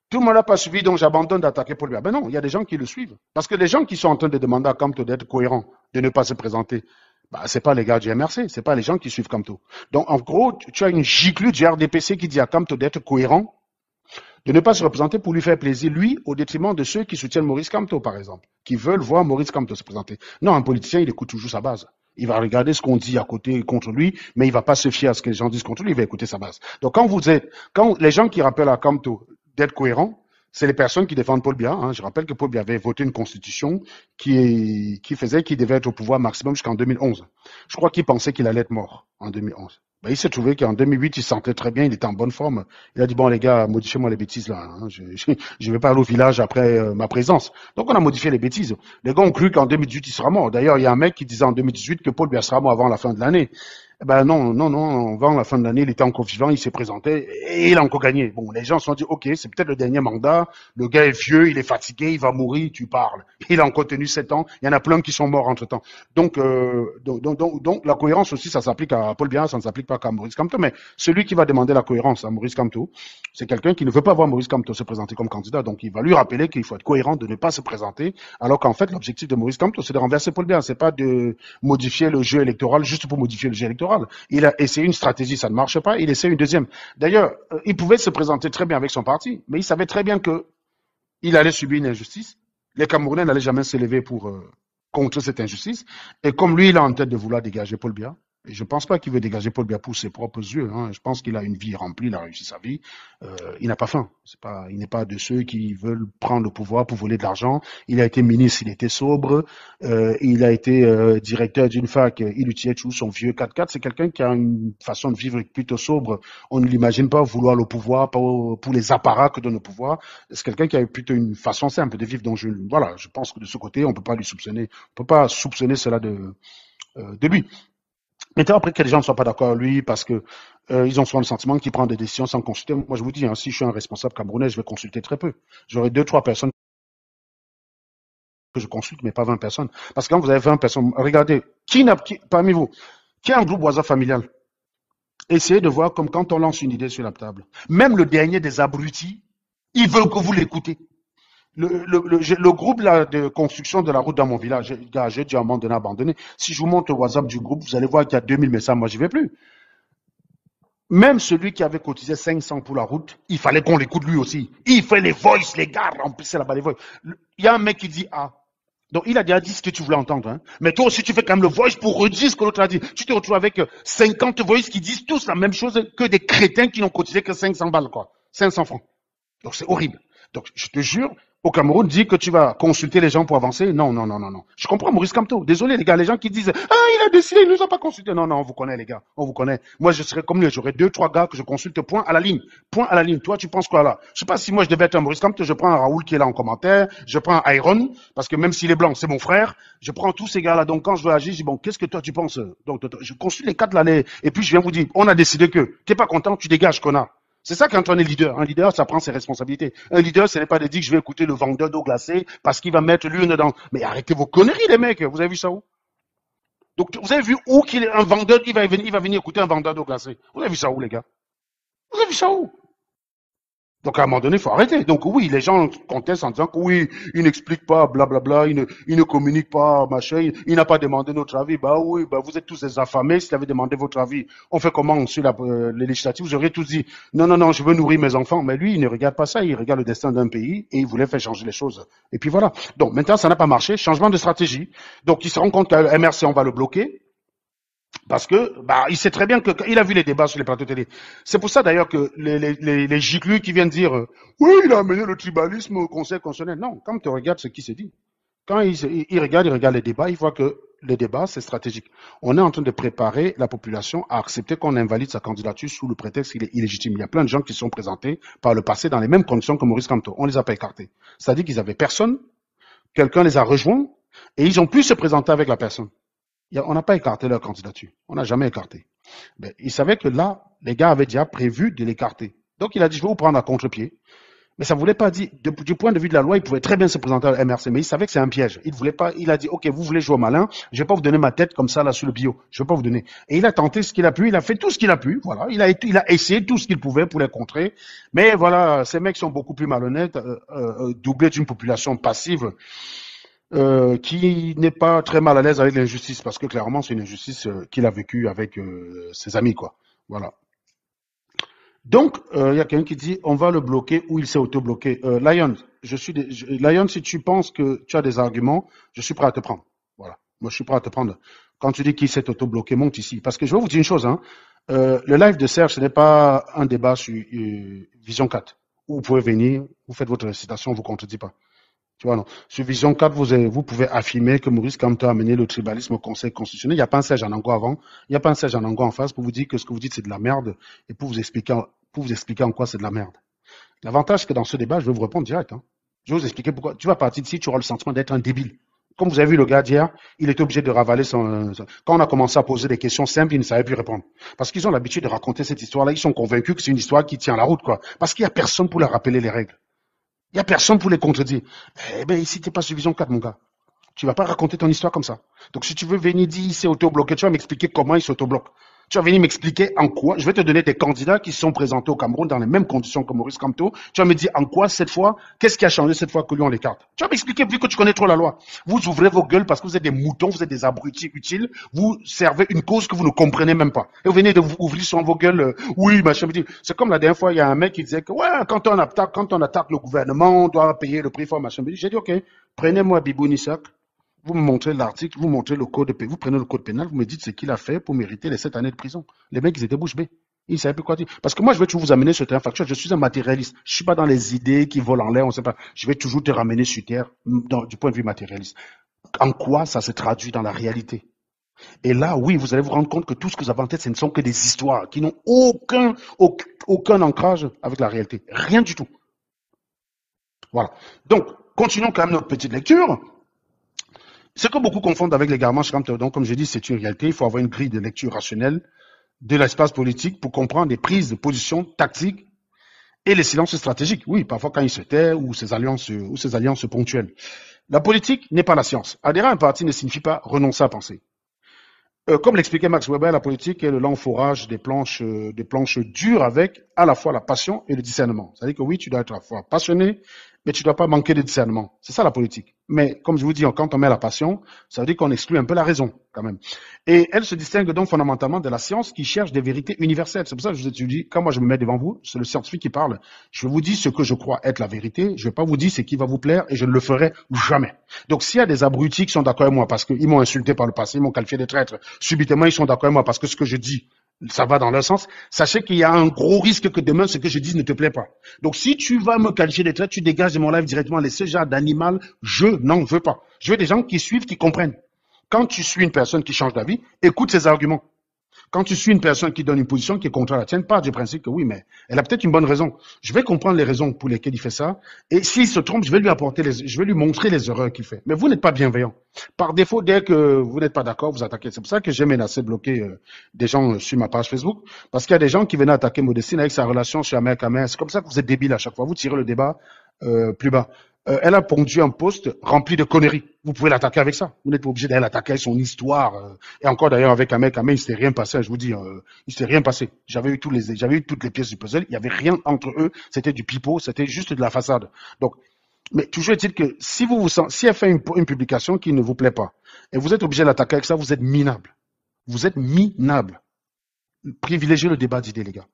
tout le monde l'a pas suivi, donc j'abandonne d'attaquer Paul Biya? Ben non, il y a des gens qui le suivent. Parce que les gens qui sont en train de demander à Kamto d'être cohérent, de ne pas se présenter, bah, c'est pas les gars du MRC, c'est pas les gens qui suivent Kamto. Donc, en gros, tu as une giclure du RDPC qui dit à Kamto d'être cohérent, de ne pas se représenter pour lui faire plaisir, lui, au détriment de ceux qui soutiennent Maurice Kamto, par exemple, qui veulent voir Maurice Kamto se présenter. Non, un politicien, il écoute toujours sa base. Il va regarder ce qu'on dit à côté contre lui, mais il va pas se fier à ce que les gens disent contre lui, il va écouter sa base. Donc quand les gens qui rappellent à Kamto d'être cohérent, c'est les personnes qui défendent Paul Biya. Hein. Je rappelle que Paul Biya avait voté une constitution qui faisait qu'il devait être au pouvoir maximum jusqu'en 2011. Je crois qu'il pensait qu'il allait être mort en 2011. Ben, il s'est trouvé qu'en 2008, il se sentait très bien, il était en bonne forme. Il a dit, bon les gars, modifiez-moi les bêtises là. Hein. Je vais pas aller au village après ma présence. Donc on a modifié les bêtises. Les gars ont cru qu'en 2018, il sera mort. D'ailleurs, il y a un mec qui disait en 2018 que Paul Biya sera mort avant la fin de l'année. Eh ben non, avant la fin de l'année, il était encore vivant, il s'est présenté et il a encore gagné. Bon, les gens se sont dit, ok, c'est peut-être le dernier mandat, le gars est vieux, il est fatigué, il va mourir, tu parles. Il a encore tenu 7 ans, il y en a plein qui sont morts entre-temps. Donc, la cohérence aussi, ça s'applique à Paul Biya, ça ne s'applique pas qu'à Maurice Kamto, mais celui qui va demander la cohérence à Maurice Kamto, c'est quelqu'un qui ne veut pas voir Maurice Kamto se présenter comme candidat, donc il va lui rappeler qu'il faut être cohérent de ne pas se présenter, alors qu'en fait, l'objectif de Maurice Kamto, c'est de renverser Paul Biya, c'est pas de modifier le jeu électoral juste pour modifier le jeu électoral. Il a essayé une stratégie, ça ne marche pas, il essaie une deuxième. D'ailleurs, il pouvait se présenter très bien avec son parti, mais il savait très bien qu'il allait subir une injustice. Les Camerounais n'allaient jamais se lever pour contre cette injustice. Et comme lui, il a en tête de vouloir dégager Paul Biya, et je ne pense pas qu'il veut dégager Paul Biya pour ses propres yeux. Hein. Je pense qu'il a une vie remplie, il a réussi sa vie. Il n'a pas faim. Il n'est pas de ceux qui veulent prendre le pouvoir pour voler de l'argent. Il a été ministre, il était sobre. Il a été directeur d'une fac. Il utilisait toujours son vieux 4x4. C'est quelqu'un qui a une façon de vivre plutôt sobre. On ne l'imagine pas vouloir le pouvoir pour les apparats que donne le pouvoir. C'est quelqu'un qui a plutôt une façon simple de vivre. Donc voilà, je pense que de ce côté, on ne peut pas lui soupçonner. On peut pas soupçonner cela de lui. Maintenant, après que les gens ne soient pas d'accord avec lui parce que ils ont souvent le sentiment qu'il prend des décisions sans consulter. Moi, je vous dis, hein, si je suis un responsable camerounais, je vais consulter très peu. J'aurai 2, 3 personnes que je consulte, mais pas 20 personnes. Parce que quand vous avez 20 personnes, regardez, parmi vous, qui a un groupe WhatsApp familial? Essayez de voir comme quand on lance une idée sur la table. Même le dernier des abrutis, ils veulent que vous l'écoutez. Le groupe là, de construction de la route dans mon village, j'ai dû à un moment donné abandonner. Si je vous montre le WhatsApp du groupe, vous allez voir qu'il y a 2000 messages, moi j'y vais plus. Même celui qui avait cotisé 500 pour la route, il fallait qu'on l'écoute lui aussi. Il fait les voices, les gars, remplissez là-bas les voices. Il y a un mec qui dit ah. Donc il a déjà dit ce que tu voulais entendre. Hein. Mais toi aussi tu fais quand même le voice pour redire ce que l'autre a dit. Tu te retrouves avec 50 voices qui disent tous la même chose que des crétins qui n'ont cotisé que 500 balles, quoi. 500 francs. Donc c'est horrible. Donc je te jure, au Cameroun, dis que tu vas consulter les gens pour avancer. Non, non, non, non, non. Je comprends Maurice Kamto. Désolé les gars, les gens qui disent ah il a décidé, il nous a pas consulté. Non, non, on vous connaît les gars, on vous connaît. Moi je serais comme lui, j'aurais 2, 3 gars que je consulte point à la ligne, point à la ligne. Toi tu penses quoi là? Je sais pas si moi je devais être un Maurice Kamto, je prends un Raoul qui est là en commentaire, je prends Iron parce que même s'il est blanc, c'est mon frère. Je prends tous ces gars là. Donc quand je veux agir, je dis bon qu'est-ce que toi tu penses? Donc je consulte les 4 là et puis je viens vous dire on a décidé que t'es pas content, tu dégages connard. C'est ça quand on est leader. Un leader, ça prend ses responsabilités. Un leader, ce n'est pas de dire que je vais écouter le vendeur d'eau glacée parce qu'il va mettre l'urne dans. Mais arrêtez vos conneries, les mecs. Vous avez vu ça où? Donc, vous avez vu où qu'il est un vendeur, il va venir écouter un vendeur d'eau glacée. Vous avez vu ça où, les gars? Vous avez vu ça où? Donc, à un moment donné, il faut arrêter. Donc, oui, les gens contestent en disant que oui, il n'explique pas, blablabla, il ne communique pas, machin, il n'a pas demandé notre avis. Bah oui, bah vous êtes tous des affamés. S'il avait demandé votre avis, on fait comment sur les législatives? Vous auriez tous dit, non, non, non, je veux nourrir mes enfants. Mais lui, il ne regarde pas ça. Il regarde le destin d'un pays et il voulait faire changer les choses. Et puis voilà. Donc, maintenant, ça n'a pas marché. Changement de stratégie. Donc, il se rend compte qu'à MRC, on va le bloquer. Parce que, il sait très bien il a vu les débats sur les plateaux télé. C'est pour ça d'ailleurs que les giclus qui viennent dire, oui, il a amené le tribalisme au Conseil constitutionnel. Non, quand tu regardes ce qui se dit, quand il regarde les débats, il voit que les débats, c'est stratégique. On est en train de préparer la population à accepter qu'on invalide sa candidature sous le prétexte qu'il est illégitime. Il y a plein de gens qui sont présentés par le passé dans les mêmes conditions que Maurice Kamto. On les a pas écartés. C'est-à-dire qu'ils avaient personne, quelqu'un les a rejoints et ils ont pu se présenter avec la personne. On n'a pas écarté leur candidature. On n'a jamais écarté. Mais il savait que là, les gars avaient déjà prévu de l'écarter. Donc il a dit, je vais vous prendre à contre-pied. Mais ça ne voulait pas dire, du point de vue de la loi, il pouvait très bien se présenter à MRC, mais il savait que c'est un piège. Il voulait pas, il a dit, ok, vous voulez jouer au malin, je vais pas vous donner ma tête comme ça, là, sur le bio. Je vais pas vous donner. Et il a tenté ce qu'il a pu, il a fait tout ce qu'il a pu, voilà. Il a essayé tout ce qu'il pouvait pour les contrer. Mais voilà, ces mecs sont beaucoup plus malhonnêtes, doublés d'une population passive, qui n'est pas très mal à l'aise avec l'injustice, parce que clairement, c'est une injustice qu'il a vécue avec ses amis, quoi. Voilà. Donc, il y a quelqu'un qui dit, on va le bloquer ou il s'est auto-bloqué. Lion, Lion, si tu penses que tu as des arguments, je suis prêt à te prendre. Voilà. Moi, je suis prêt à te prendre. Quand tu dis qu'il s'est auto-bloqué, monte ici. Parce que je vais vous dire une chose, hein. Le live de Serge, ce n'est pas un débat sur Vision 4, où vous pouvez venir, vous faites votre récitation, on ne vous contredit pas. Tu vois, non. Sur Vision 4, vous pouvez affirmer que Maurice Kamto a amené le tribalisme au Conseil constitutionnel. Il n'y a pas un Serge Anango avant. Il n'y a pas un Serge Anango en face pour vous dire que ce que vous dites, c'est de la merde et pour vous expliquer en quoi c'est de la merde. L'avantage, c'est que dans ce débat, je vais vous répondre direct. Hein. Je vais vous expliquer pourquoi. Tu vas partir d'ici, tu auras le sentiment d'être un débile. Comme vous avez vu le gars d'hier, il était obligé de ravaler Quand on a commencé à poser des questions simples, il ne savait plus répondre. Parce qu'ils ont l'habitude de raconter cette histoire-là. Ils sont convaincus que c'est une histoire qui tient la route, quoi. Parce qu'il n'y a personne pour leur rappeler les règles. Il n'y a personne pour les contredire. Eh bien, ici, tu n'es pas sur Vision 4, mon gars. Tu ne vas pas raconter ton histoire comme ça. Donc, si tu veux venir dire, il s'est auto-bloqué, tu vas m'expliquer comment il s'auto-bloque. Tu vas venir m'expliquer en quoi. Je vais te donner des candidats qui sont présentés au Cameroun dans les mêmes conditions que Maurice Kamto. Tu vas me dire en quoi cette fois, qu'est-ce qui a changé cette fois que lui on l'écarte. Tu vas m'expliquer vu que tu connais trop la loi. Vous ouvrez vos gueules parce que vous êtes des moutons, vous êtes des abrutis utiles. Vous servez une cause que vous ne comprenez même pas. Et vous venez de vous ouvrir sur vos gueules. Oui, machin. C'est comme la dernière fois, il y a un mec qui disait que ouais, quand on attaque le gouvernement, on doit payer le prix fort, machin. J'ai dit ok, prenez-moi Bibou Nissak. Vous me montrez l'article, vous montrez le code pénal, vous prenez le code pénal, vous me dites ce qu'il a fait pour mériter les 7 années de prison. Les mecs, ils étaient bouche bée. Ils ne savaient plus quoi dire. Parce que moi, je vais toujours vous amener sur terrain factuel. Je suis un matérialiste. Je ne suis pas dans les idées qui volent en l'air, on ne sait pas. Je vais toujours te ramener sur terre du point de vue matérialiste. En quoi ça se traduit dans la réalité? Et là, oui, vous allez vous rendre compte que tout ce que vous avez en tête, ce ne sont que des histoires qui n'ont aucun ancrage avec la réalité. Rien du tout. Voilà. Donc, continuons quand même notre petite lecture. Ce que beaucoup confondent avec l'égarement, donc, comme je dis, c'est une réalité. Il faut avoir une grille de lecture rationnelle de l'espace politique pour comprendre les prises de position tactiques et les silences stratégiques. Oui, parfois quand il se tait ou ses alliances ponctuelles. La politique n'est pas la science. Adhérer à un parti ne signifie pas renoncer à penser. Comme l'expliquait Max Weber, la politique est le lent forage des planches dures avec à la fois la passion et le discernement. C'est-à-dire que oui, tu dois être à la fois passionné, mais tu ne dois pas manquer de discernement. C'est ça la politique. Mais comme je vous dis, quand on met la passion, ça veut dire qu'on exclut un peu la raison quand même. Et elle se distingue donc fondamentalement de la science qui cherche des vérités universelles. C'est pour ça que je vous ai dit, quand moi je me mets devant vous, c'est le scientifique qui parle. Je vous dis ce que je crois être la vérité. Je ne vais pas vous dire ce qui va vous plaire et je ne le ferai jamais. Donc s'il y a des abrutis qui sont d'accord avec moi parce qu'ils m'ont insulté par le passé, ils m'ont qualifié de traître, subitement ils sont d'accord avec moi parce que ce que je dis, ça va dans leur sens, sachez qu'il y a un gros risque que demain, ce que je dis ne te plaît pas. Donc, si tu vas me qualifier de traître, tu dégages de mon live directement. Ce genre d'animal, je n'en veux pas. Je veux des gens qui suivent, qui comprennent. Quand tu suis une personne qui change d'avis, écoute ses arguments. Quand tu suis une personne qui donne une position qui est contre la tienne, part du principe que oui, mais elle a peut-être une bonne raison. Je vais comprendre les raisons pour lesquelles il fait ça. Et s'il se trompe, je vais lui montrer les erreurs qu'il fait. Mais vous n'êtes pas bienveillant. Par défaut, dès que vous n'êtes pas d'accord, vous attaquez. C'est pour ça que j'ai menacé de bloquer des gens sur ma page Facebook. Parce qu'il y a des gens qui venaient attaquer Modestine avec sa relation sur Amer Kamer. C'est comme ça que vous êtes débile à chaque fois. Vous tirez le débat plus bas. Elle a pondu un post rempli de conneries. Vous pouvez l'attaquer avec ça. Vous n'êtes pas obligé d'aller l'attaquer avec son histoire. Et encore d'ailleurs avec un mec, il ne s'était rien passé. Je vous dis, il s'était rien passé. J'avais eu toutes les pièces du puzzle. Il n'y avait rien entre eux. C'était du pipeau. C'était juste de la façade. Donc, mais toujours est-il que si si elle fait une publication qui ne vous plaît pas et vous êtes obligé de l'attaquer avec ça, vous êtes minable. Vous êtes minable. Privilégiez le débat d'idées, les gars.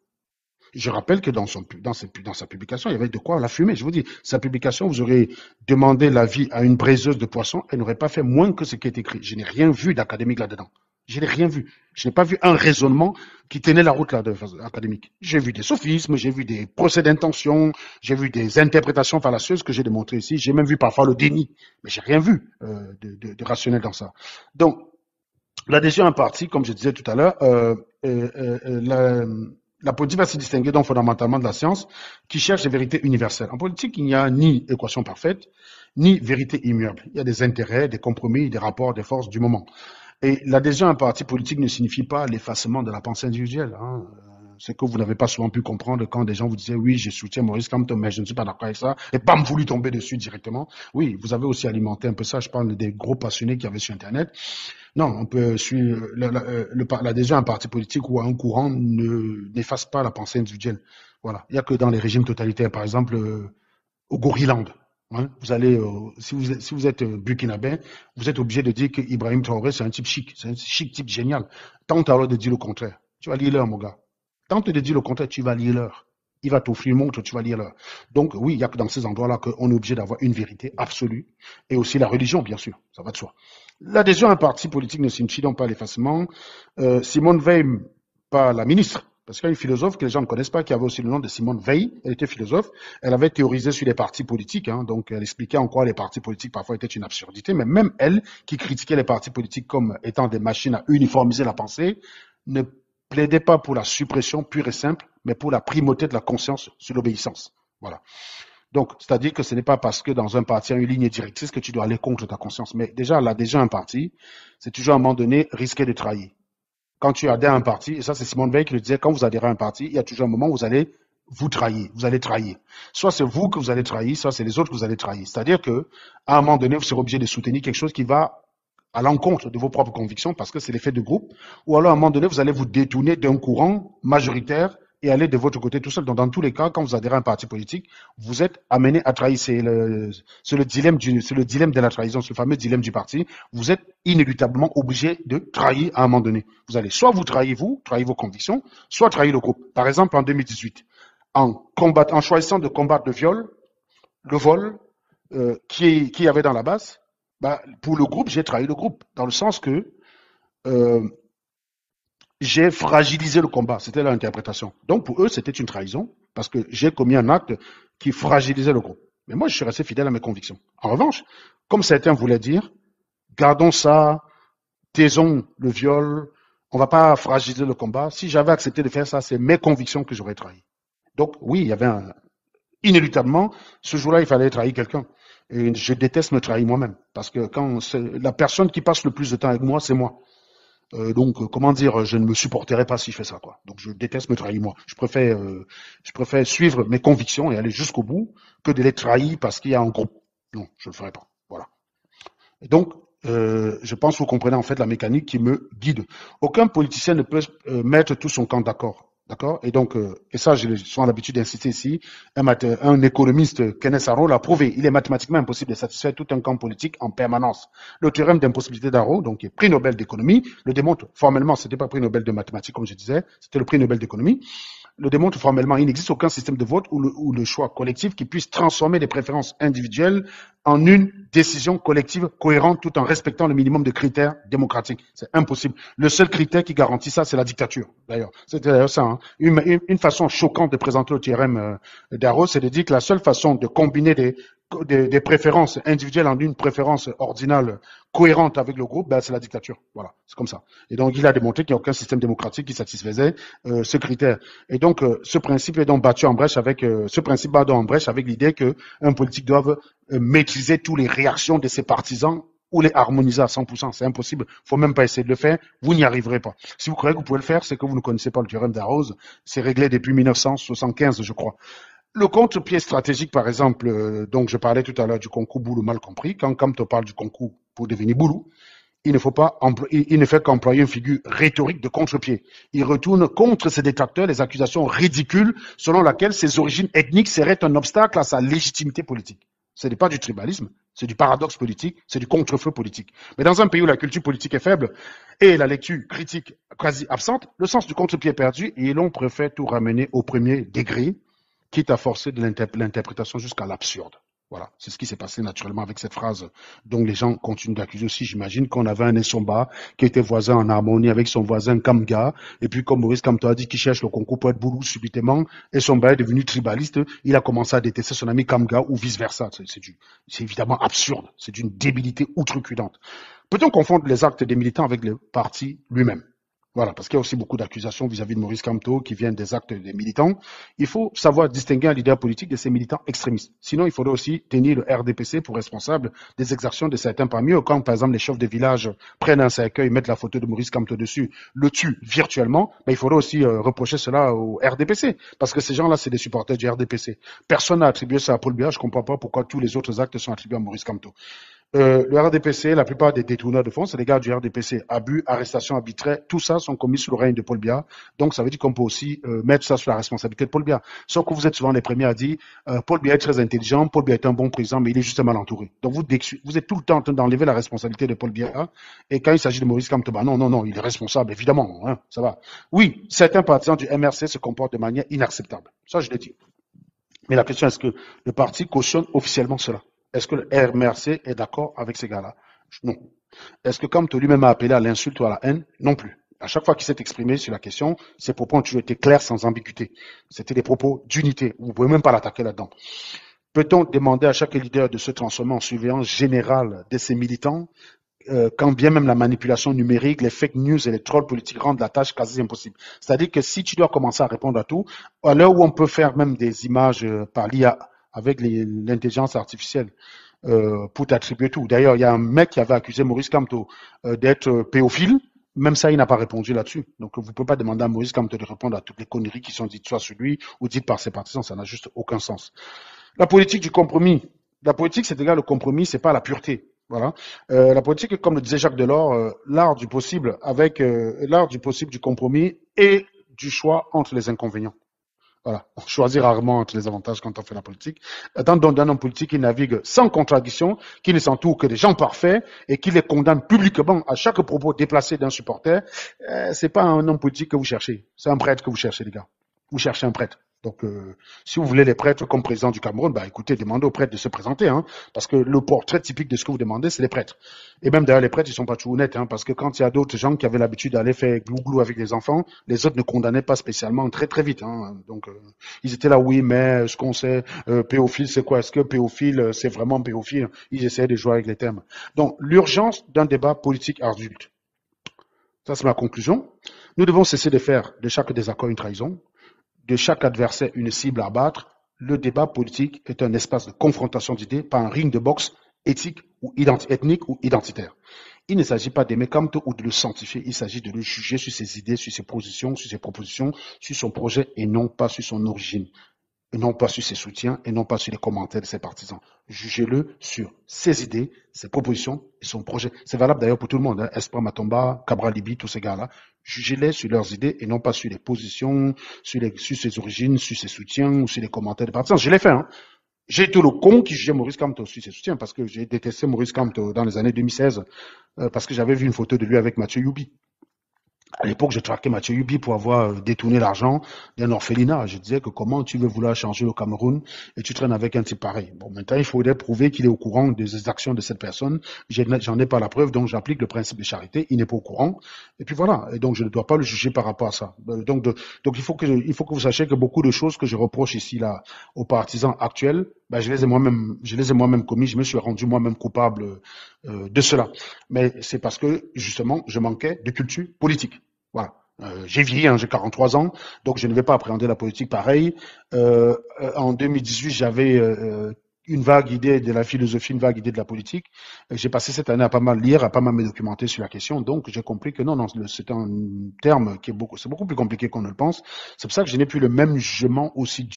Je rappelle que dans sa publication, il y avait de quoi la fumer. Je vous dis, sa publication, vous aurez demandé l'avis à une braiseuse de poissons, elle n'aurait pas fait moins que ce qui est écrit. Je n'ai rien vu d'académique là-dedans. Je n'ai rien vu. Je n'ai pas vu un raisonnement qui tenait la route là académique. J'ai vu des sophismes, j'ai vu des procès d'intention, j'ai vu des interprétations fallacieuses que j'ai démontrées ici. J'ai même vu parfois le déni, mais j'ai rien vu de rationnel dans ça. Donc, l'adhésion à un parti, comme je disais tout à l'heure, la politique va se distinguer donc fondamentalement de la science qui cherche des vérités universelles. En politique, il n'y a ni équation parfaite, ni vérité immuable. Il y a des intérêts, des compromis, des rapports, des forces du moment. Et l'adhésion à un parti politique ne signifie pas l'effacement de la pensée individuelle. Hein. C'est que vous n'avez pas souvent pu comprendre quand des gens vous disaient oui, je soutiens Maurice Kamto, mais je ne suis pas d'accord avec ça, et bam, vous lui tombez dessus directement. Oui, vous avez aussi alimenté un peu ça. Je parle des gros passionnés qu'il y avait sur Internet. Non, on peut suivre l'adhésion à un parti politique ou à un courant n'efface pas la pensée individuelle. Voilà. Il n'y a que dans les régimes totalitaires, par exemple, au Goriland. Hein, si vous êtes burkinabé, vous êtes obligé de dire que Ibrahim Traoré, c'est un type chic, c'est un chic type génial. Tente alors de dire le contraire. Tu vas lire l'heure, mon gars. Tente de dire le contraire, tu vas lire l'heure. Il va t'offrir une montre, tu vas lire l'heure. Donc oui, il n'y a que dans ces endroits-là qu'on est obligé d'avoir une vérité absolue. Et aussi la religion, bien sûr, ça va de soi. L'adhésion à un parti politique ne signifie donc pas l'effacement. Simone Veil, pas la ministre, parce qu'il y a une philosophe que les gens ne connaissent pas, qui avait aussi le nom de Simone Veil. Elle était philosophe. Elle avait théorisé sur les partis politiques. Hein, donc, elle expliquait en quoi les partis politiques parfois étaient une absurdité. Mais même elle, qui critiquait les partis politiques comme étant des machines à uniformiser la pensée, ne plaidait pas pour la suppression pure et simple, mais pour la primauté de la conscience sur l'obéissance. Voilà. Donc, c'est-à-dire que ce n'est pas parce que dans un parti, il y a une ligne directrice que tu dois aller contre ta conscience. Mais déjà, l'adhésion à un parti, c'est toujours à un moment donné risquer de trahir. Quand tu adhères à un parti, et ça c'est Simone Veil qui le disait, quand vous adhérez à un parti, il y a toujours un moment où vous allez vous trahir, vous allez trahir. Soit c'est vous que vous allez trahir, soit c'est les autres que vous allez trahir. C'est-à-dire que, à un moment donné, vous serez obligé de soutenir quelque chose qui va à l'encontre de vos propres convictions parce que c'est l'effet de groupe, ou alors à un moment donné, vous allez vous détourner d'un courant majoritaire et aller de votre côté tout seul. Donc, dans tous les cas, quand vous adhérez à un parti politique, vous êtes amené à trahir. C'est le dilemme de la trahison, c'est le fameux dilemme du parti. Vous êtes inéluctablement obligé de trahir à un moment donné. Vous allez soit vous trahir vos convictions, soit trahir le groupe. Par exemple, en 2018, en choisissant de combattre le vol qui y avait dans la base, Bah, pour le groupe, j'ai trahi le groupe, dans le sens que euh, j'ai fragilisé le combat. C'était leur interprétation. Donc pour eux, c'était une trahison, parce que j'ai commis un acte qui fragilisait le groupe. Mais moi, je suis resté fidèle à mes convictions. En revanche, comme certains voulaient dire, gardons ça, taisons le viol, on ne va pas fragiliser le combat. Si j'avais accepté de faire ça, c'est mes convictions que j'aurais trahi. Donc oui, il y avait inéluctablement, ce jour-là, il fallait trahir quelqu'un. Et je déteste me trahir moi-même. Parce que quand la personne qui passe le plus de temps avec moi, c'est moi. Donc, comment dire, je ne me supporterai pas si je fais ça, quoi. Donc, je déteste me trahir moi. Je préfère suivre mes convictions et aller jusqu'au bout que de les trahir parce qu'il y a un groupe. Non, je ne le ferai pas. Voilà. Et donc, je pense que vous comprenez en fait la mécanique qui me guide. Aucun politicien ne peut mettre tout son camp d'accord. D'accord. Et donc, et ça, j'ai souvent l'habitude d'insister ici, un économiste, Kenneth Arrow, l'a prouvé. Il est mathématiquement impossible de satisfaire tout un camp politique en permanence. Le théorème d'impossibilité d'Arrow, donc qui est prix Nobel d'économie, le démontre formellement. C'était pas prix Nobel de mathématiques, comme je disais, c'était le prix Nobel d'économie. Le démontre formellement. Il n'existe aucun système de vote ou le choix collectif qui puisse transformer les préférences individuelles en une décision collective cohérente tout en respectant le minimum de critères démocratiques. C'est impossible. Le seul critère qui garantit ça, c'est la dictature, d'ailleurs. C'est d'ailleurs ça. Hein. Une façon choquante de présenter le théorème d'Arrow, c'est de dire que la seule façon de combiner des préférences individuelles en une préférence ordinale cohérente avec le groupe, ben, c'est la dictature. Voilà, c'est comme ça. Et donc, il a démontré qu'il n'y a aucun système démocratique qui satisfaisait ce critère. Et donc, ce principe est donc battu en brèche avec l'idée qu'un politique doit maîtriser toutes les réactions de ses partisans ou les harmoniser à 100%. C'est impossible. Il ne faut même pas essayer de le faire. Vous n'y arriverez pas. Si vous croyez que vous pouvez le faire, c'est que vous ne connaissez pas le théorème d'Arrow. C'est réglé depuis 1975, je crois. Le contre-pied stratégique, par exemple, donc je parlais tout à l'heure du concours boulot mal compris. Quand Kamto parle du concours pour devenir boulot, il ne fait qu'employer une figure rhétorique de contre-pied. Il retourne contre ses détracteurs les accusations ridicules selon lesquelles ses origines ethniques seraient un obstacle à sa légitimité politique. Ce n'est pas du tribalisme, c'est du paradoxe politique, c'est du contre-feu politique. Mais dans un pays où la culture politique est faible et la lecture critique quasi absente, le sens du contre-pied est perdu et l'on préfère tout ramener au premier degré, quitte à forcer de l'interprétation jusqu'à l'absurde. Voilà, c'est ce qui s'est passé naturellement avec cette phrase. Donc les gens continuent d'accuser aussi. J'imagine qu'on avait un Essomba qui était voisin en harmonie avec son voisin Kamga. Et puis comme Maurice Kamto a dit qu'il cherche le concours pour être boulou subitement, Essomba est devenu tribaliste. Il a commencé à détester son ami Kamga ou vice-versa. C'est évidemment absurde. C'est d'une débilité outrecuidante. Peut-on confondre les actes des militants avec le parti lui-même? Voilà, parce qu'il y a aussi beaucoup d'accusations vis-à-vis de Maurice Kamto qui viennent des actes des militants. Il faut savoir distinguer un leader politique de ses militants extrémistes. Sinon, il faudrait aussi tenir le RDPC pour responsable des exactions de certains parmi eux, quand par exemple les chefs de village prennent un cercueil, mettent la photo de Maurice Kamto dessus, le tuent virtuellement, mais il faudrait aussi reprocher cela au RDPC, parce que ces gens-là, c'est des supporters du RDPC. Personne n'a attribué ça à Paul Biya, je ne comprends pas pourquoi tous les autres actes sont attribués à Maurice Kamto. Le RDPC, la plupart des détourneurs de fonds, c'est les gars du RDPC. Abus, arrestation arbitraire, tout ça sont commis sous le règne de Paul Biya. Donc, ça veut dire qu'on peut aussi mettre ça sous la responsabilité de Paul Biya. Sauf que vous êtes souvent les premiers à dire Paul Biya est très intelligent, Paul Biya est un bon président, mais il est juste mal entouré. Donc, vous êtes tout le temps en train d'enlever la responsabilité de Paul Biya. Et quand il s'agit de Maurice Kamto, non, il est responsable, évidemment, hein, ça va. Oui, certains partisans du MRC se comportent de manière inacceptable. Ça, je l'ai dit. Mais la question est-ce que le parti cautionne officiellement cela? Est-ce que le RMRC est d'accord avec ces gars-là? Non. Est-ce que Kamto lui-même a appelé à l'insulte ou à la haine? Non plus. À chaque fois qu'il s'est exprimé sur la question, ses propos ont toujours été clairs sans ambiguïté. C'était des propos d'unité. Vous ne pouvez même pas l'attaquer là-dedans. Peut-on demander à chaque leader de se transformer en surveillant général de ses militants quand bien même la manipulation numérique, les fake news et les trolls politiques rendent la tâche quasi impossible. C'est-à-dire que si tu dois commencer à répondre à tout, à l'heure où on peut faire même des images par l'IA avec l'intelligence artificielle pour t'attribuer tout. D'ailleurs, il y a un mec qui avait accusé Maurice Kamto d'être pédophile. Même ça, il n'a pas répondu là-dessus. Donc, vous ne pouvez pas demander à Maurice Kamto de répondre à toutes les conneries qui sont dites soit sur lui ou dites par ses partisans. Ça n'a juste aucun sens. La politique du compromis. La politique, c'est égal le compromis, c'est pas la pureté. Voilà. La politique, comme le disait Jacques Delors, l'art du possible l'art du possible du compromis et du choix entre les inconvénients. Voilà. On choisit rarement entre les avantages quand on fait la politique. Dans un homme politique qui navigue sans contradiction, qui ne s'entoure que des gens parfaits et qui les condamne publiquement à chaque propos déplacé d'un supporter, c'est pas un homme politique que vous cherchez. C'est un prêtre que vous cherchez, les gars. Vous cherchez un prêtre. Donc, si vous voulez les prêtres comme président du Cameroun, bah écoutez, demandez aux prêtres de se présenter, hein, parce que le portrait typique de ce que vous demandez, c'est les prêtres. Et même d'ailleurs, les prêtres, ils sont pas toujours honnêtes, hein, parce que quand il y a d'autres gens qui avaient l'habitude d'aller faire glou-glou avec les enfants, les autres ne condamnaient pas spécialement très très vite. Hein. Donc, ils étaient là, oui, mais ce qu'on sait, pédophile, c'est quoi? Est-ce que pédophile, c'est vraiment pédophile? Ils essayaient de jouer avec les termes. Donc, l'urgence d'un débat politique adulte. Ça, c'est ma conclusion. Nous devons cesser de faire de chaque désaccord une trahison, de chaque adversaire une cible à abattre. Le débat politique est un espace de confrontation d'idées, pas un ring de boxe éthique ou ethnique ou identitaire. Il ne s'agit pas d'aimer Kamto ou de le sanctifier, il s'agit de le juger sur ses idées, sur ses positions, sur ses propositions, sur son projet et non pas sur son origine, et non pas sur ses soutiens et non pas sur les commentaires de ses partisans. Jugez-le sur ses idées, ses propositions et son projet. C'est valable d'ailleurs pour tout le monde, hein. Espoir Matomba, Cabral Libi, tous ces gars-là. Jugez-les sur leurs idées et non pas sur les positions, sur ses origines, sur ses soutiens ou sur les commentaires des partisans. Je l'ai fait, hein. J'ai été le con qui jugeait Maurice Kamto sur ses soutiens parce que j'ai détesté Maurice Kamto dans les années 2016 parce que j'avais vu une photo de lui avec Mathieu Youbi. À l'époque, je traquais Mathieu Yubi pour avoir détourné l'argent d'un orphelinat. Je disais que comment tu veux vouloir changer le Cameroun et tu traînes avec un type pareil. Bon, maintenant, il faudrait prouver qu'il est au courant des actions de cette personne. J'en ai pas la preuve, donc j'applique le principe de charité. Il n'est pas au courant. Et puis voilà. Et donc, je ne dois pas le juger par rapport à ça. Donc il faut que vous sachiez que beaucoup de choses que je reproche ici, là, aux partisans actuels, ben, je les ai moi-même commis. Je me suis rendu moi-même coupable de cela. Mais c'est parce que, justement, je manquais de culture politique. Voilà. J'ai vieilli, hein, j'ai 43 ans, donc je ne vais pas appréhender la politique pareil. En 2018, j'avais une vague idée de la philosophie, une vague idée de la politique. J'ai passé cette année à pas mal lire, à pas mal me documenter sur la question, donc j'ai compris que non, c'est un terme qui c'est beaucoup plus compliqué qu'on ne le pense. C'est pour ça que je n'ai plus le même jugement aussi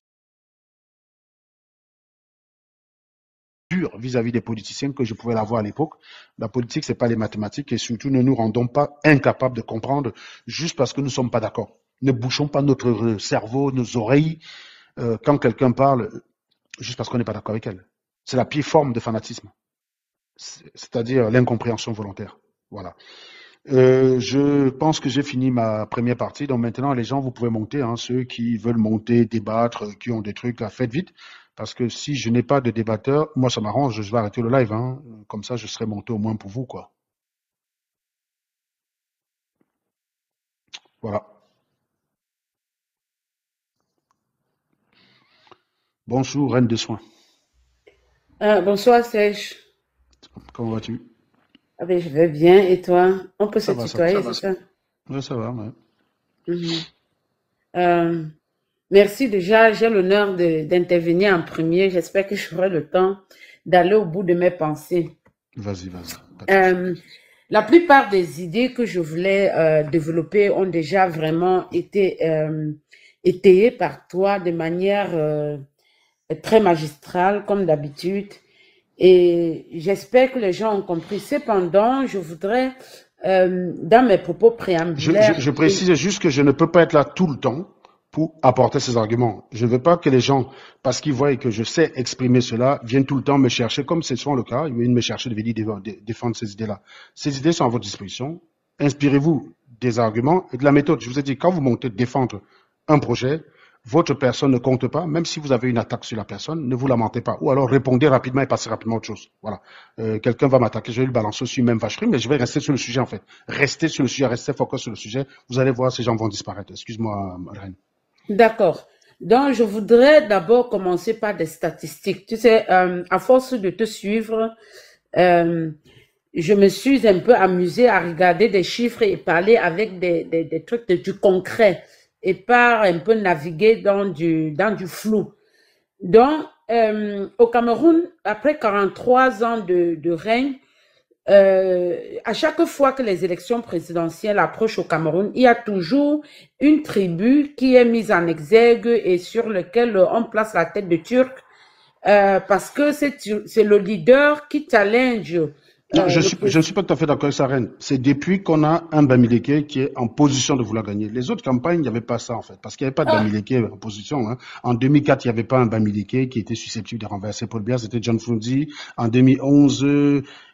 dur vis-à-vis des politiciens que je pouvais l'avoir à l'époque. La politique, c'est pas les mathématiques et surtout ne nous rendons pas incapables de comprendre juste parce que nous ne sommes pas d'accord. Ne bouchons pas notre cerveau, nos oreilles quand quelqu'un parle juste parce qu'on n'est pas d'accord avec elle. C'est la pire forme de fanatisme, c'est-à-dire l'incompréhension volontaire. Voilà. Je pense que j'ai fini ma première partie. Donc maintenant, les gens, vous pouvez monter, hein, ceux qui veulent monter, débattre, qui ont des trucs à faire vite. Parce que si je n'ai pas de débatteur, moi ça m'arrange, je vais arrêter le live, hein. Comme ça, je serai monté au moins pour vous, quoi. Voilà. Bonjour, reine des soins. Bonsoir Serge. Comment vas-tu? Ah ben, je vais bien et toi? On peut se Ça va, ça va. tutoyer, c'est ça? Ouais, ça va, ouais. Mhm. Euh, Merci déjà, j'ai l'honneur d'intervenir en premier. J'espère que j'aurai le temps d'aller au bout de mes pensées. Vas-y, vas-y. Pas de souci. Euh, la plupart des idées que je voulais développer ont déjà vraiment été étayées par toi de manière très magistrale, comme d'habitude. Et j'espère que les gens ont compris. Cependant, je voudrais, dans mes propos préambulaires, Je précise juste que je ne peux pas être là tout le temps pour apporter ces arguments. Je ne veux pas que les gens, parce qu'ils voient que je sais exprimer cela, viennent tout le temps me chercher, comme c'est souvent le cas, ils viennent me chercher de venir défendre ces idées-là. Ces idées sont à votre disposition. Inspirez-vous des arguments et de la méthode. Je vous ai dit, quand vous montez défendre un projet, votre personne ne compte pas, même si vous avez une attaque sur la personne, ne vous lamentez pas. Ou alors répondez rapidement et passez rapidement à autre chose. Voilà. Quelqu'un va m'attaquer, je vais le balancer sur même vacherie, mais je vais rester sur le sujet en fait. Restez sur le sujet, restez focus sur le sujet. Vous allez voir, ces gens vont disparaître. Excuse-moi, Reine. d'accord. Donc, je voudrais d'abord commencer par des statistiques. Tu sais, à force de te suivre, euh, je me suis un peu amusée à regarder des chiffres et parler avec des trucs du concret et pas un peu naviguer dans du flou. Donc, au Cameroun, après 43 ans de règne, à chaque fois que les élections présidentielles approchent au Cameroun, il y a toujours une tribu qui est mise en exergue et sur lequel on place la tête de Turc parce que c'est le leader qui challenge Non, le je ne président. suis pas tout à fait d'accord avec ça, Reine. C'est depuis qu'on a un Bamileke qui est en position de vouloir gagner. Les autres campagnes, il n'y avait pas ça, en fait, parce qu'il n'y avait pas de Ah, Bamileke en position. Hein. En 2004, il n'y avait pas un Bamileke qui était susceptible de renverser Paul Biya, c'était John Frundi. En 2011,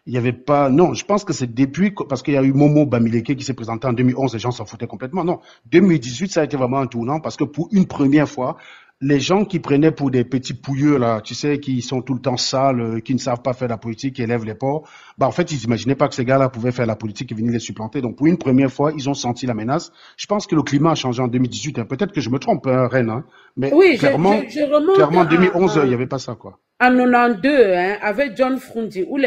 il n'y avait pas... Non, je pense que c'est depuis... Parce qu'il y a eu Momo Bamileke qui s'est présenté en 2011, les gens s'en foutaient complètement. Non, 2018, ça a été vraiment un tournant, parce que pour une première fois, les gens qui prenaient pour des petits pouilleux, là, tu sais, qui sont tout le temps sales, qui ne savent pas faire la politique, qui élèvent les porcs, bah, en fait, ils n'imaginaient pas que ces gars-là pouvaient faire la politique et venir les supplanter. Donc, pour une première fois, ils ont senti la menace. Je pense que le climat a changé en 2018, hein. Peut-être que je me trompe, hein, Rennes, hein. Mais Oui, je remonte clairement, en 2011, il n'y avait pas ça, quoi. en 92, hein, avec John Frundi, où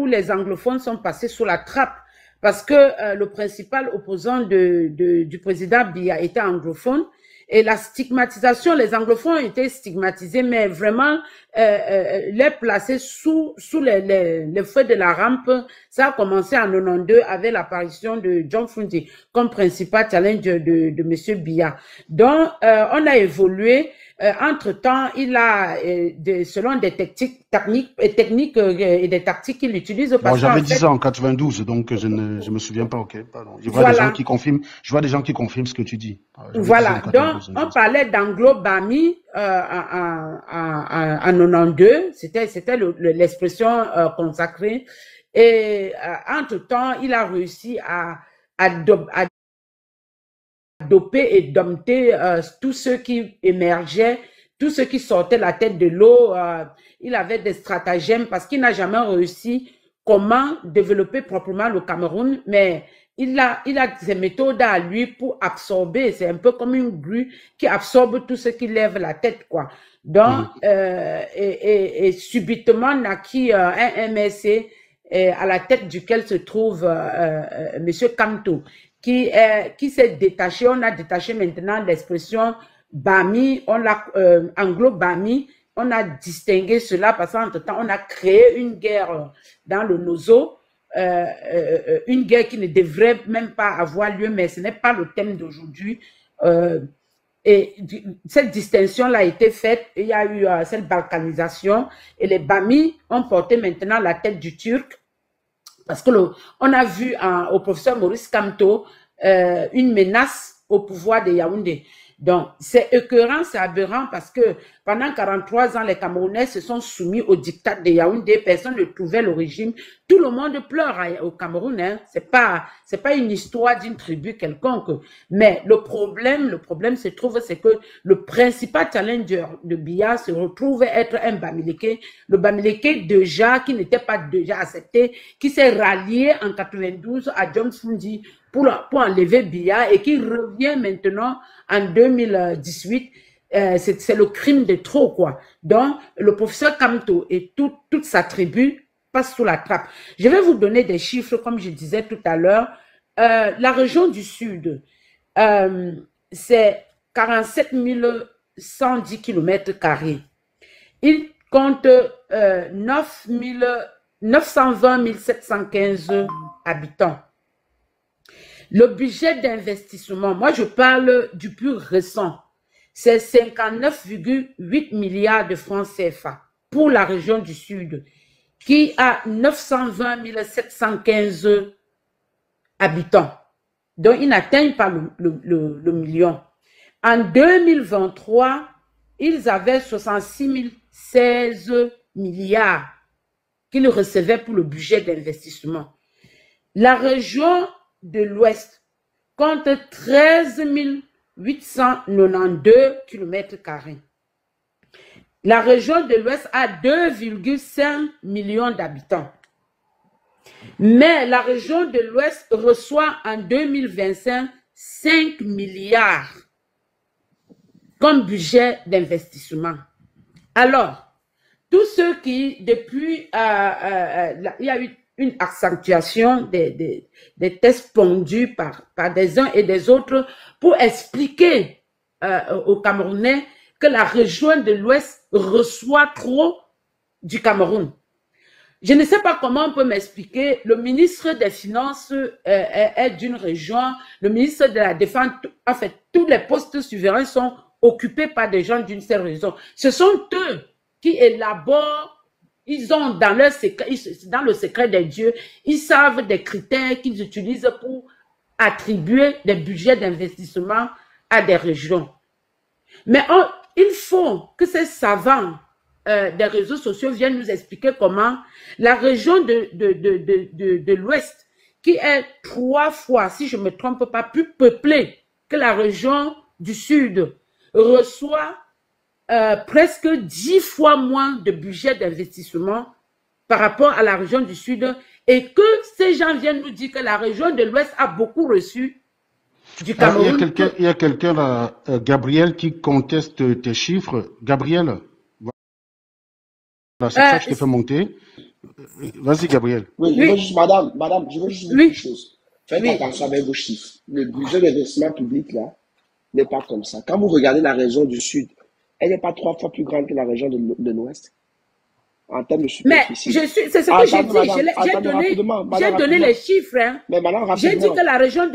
les anglophones sont passés sous la trappe parce que le principal opposant du président Biya était anglophone. Et la stigmatisation, les anglophones ont été stigmatisés, mais vraiment les placer sous les feux de la rampe, ça a commencé en 92 avec l'apparition de John Frundi comme principal challenge de Monsieur Biya. Donc, on a évolué. Entre-temps, il a, selon des techniques et des tactiques qu'il utilise. Bon, j'avais 10 ans en 92, donc je me souviens pas, ok, pardon. Je vois des gens qui confirment, ce que tu dis. Voilà, donc on parlait d'anglo-bami en 92, c'était l'expression consacrée. Et entre-temps, il a réussi à doper et dompter tous ceux qui émergeaient, tous ceux qui sortaient la tête de l'eau. Il avait des stratagèmes parce qu'il n'a jamais réussi comment développer proprement le Cameroun, mais il a des méthodes à lui pour absorber. C'est un peu comme une grue qui absorbe tout ce qui lève la tête, quoi. Donc, et subitement naquit un MSC à la tête duquel se trouve Monsieur Kamto, qui s'est détaché. On a détaché maintenant l'expression Bami, on l'a anglo-Bami, on a distingué cela parce qu'entre-temps, on a créé une guerre dans le Nozo, une guerre qui ne devrait même pas avoir lieu, mais ce n'est pas le thème d'aujourd'hui. Et cette distinction-là a été faite, il y a eu cette balkanisation, et les Bami ont porté maintenant la tête du Turc, parce que on a vu au professeur Maurice Kamto une menace au pouvoir de Yaoundé. Donc, c'est écœurant, c'est aberrant parce que pendant 43 ans, les Camerounais se sont soumis au diktat de Yaoundé. Personne ne trouvait le régime. Tout le monde pleure au Cameroun. Hein. C'est pas une histoire d'une tribu quelconque. Mais le problème se trouve, c'est que le principal challenger de Biya se retrouve être un Bamileke. Le Bamileke déjà, qui n'était pas déjà accepté, qui s'est rallié en 92 à John Fundi pour enlever Biya et qui revient maintenant en 2018. C'est le crime de trop, quoi. Donc, le professeur Kamto et toute sa tribu passent sous la trappe. Je vais vous donner des chiffres, comme je disais tout à l'heure. La région du Sud, c'est 47 110 km². Il compte 920 715 habitants. Le budget d'investissement, moi je parle du plus récent, c'est 59,8 milliards de francs CFA pour la région du Sud, qui a 920 715 habitants. Donc, ils n'atteignent pas le million. En 2023, ils avaient 66 016 milliards qu'ils recevaient pour le budget d'investissement. La région de l'Ouest compte 13 892 km². La région de l'Ouest a 2,5 millions d'habitants. Mais la région de l'Ouest reçoit en 2025 5 milliards comme budget d'investissement. Alors, tous ceux qui, depuis, il y a eu une accentuation des tests pondus par des uns et des autres pour expliquer aux Camerounais que la région de l'Ouest reçoit trop du Cameroun. Je ne sais pas comment on peut m'expliquer. Le ministre des Finances est d'une région, le ministre de la Défense, en fait, tous les postes souverains sont occupés par des gens d'une seule région. Ce sont eux qui élaborent, ils ont dans le secret des dieux, ils savent des critères qu'ils utilisent pour attribuer des budgets d'investissement à des régions. Mais il faut que ces savants des réseaux sociaux viennent nous expliquer comment la région de l'Ouest, qui est 3 fois, si je ne me trompe pas, plus peuplée que la région du Sud, reçoit presque 10 fois moins de budget d'investissement par rapport à la région du Sud et que ces gens viennent nous dire que la région de l'Ouest a beaucoup reçu du Cameroun. Il y a quelqu'un là, Gabriel, qui conteste tes chiffres. Gabriel, voilà, c'est ça que je t'ai fait monter. Vas-y, Gabriel. Oui, je veux juste, madame, je veux juste dire Oui. une chose. Faites Oui. attention avec vos chiffres. Le budget d'investissement public, là, n'est pas comme ça. Quand vous regardez la région du Sud, elle n'est pas 3 fois plus grande que la région de l'Ouest en termes de Mais superficie. c'est ce que j'ai dit. Madame, J'ai attendez rapidement, donné rapidement. les chiffres. Hein. Mais madame, J'ai dit rapidement. que la région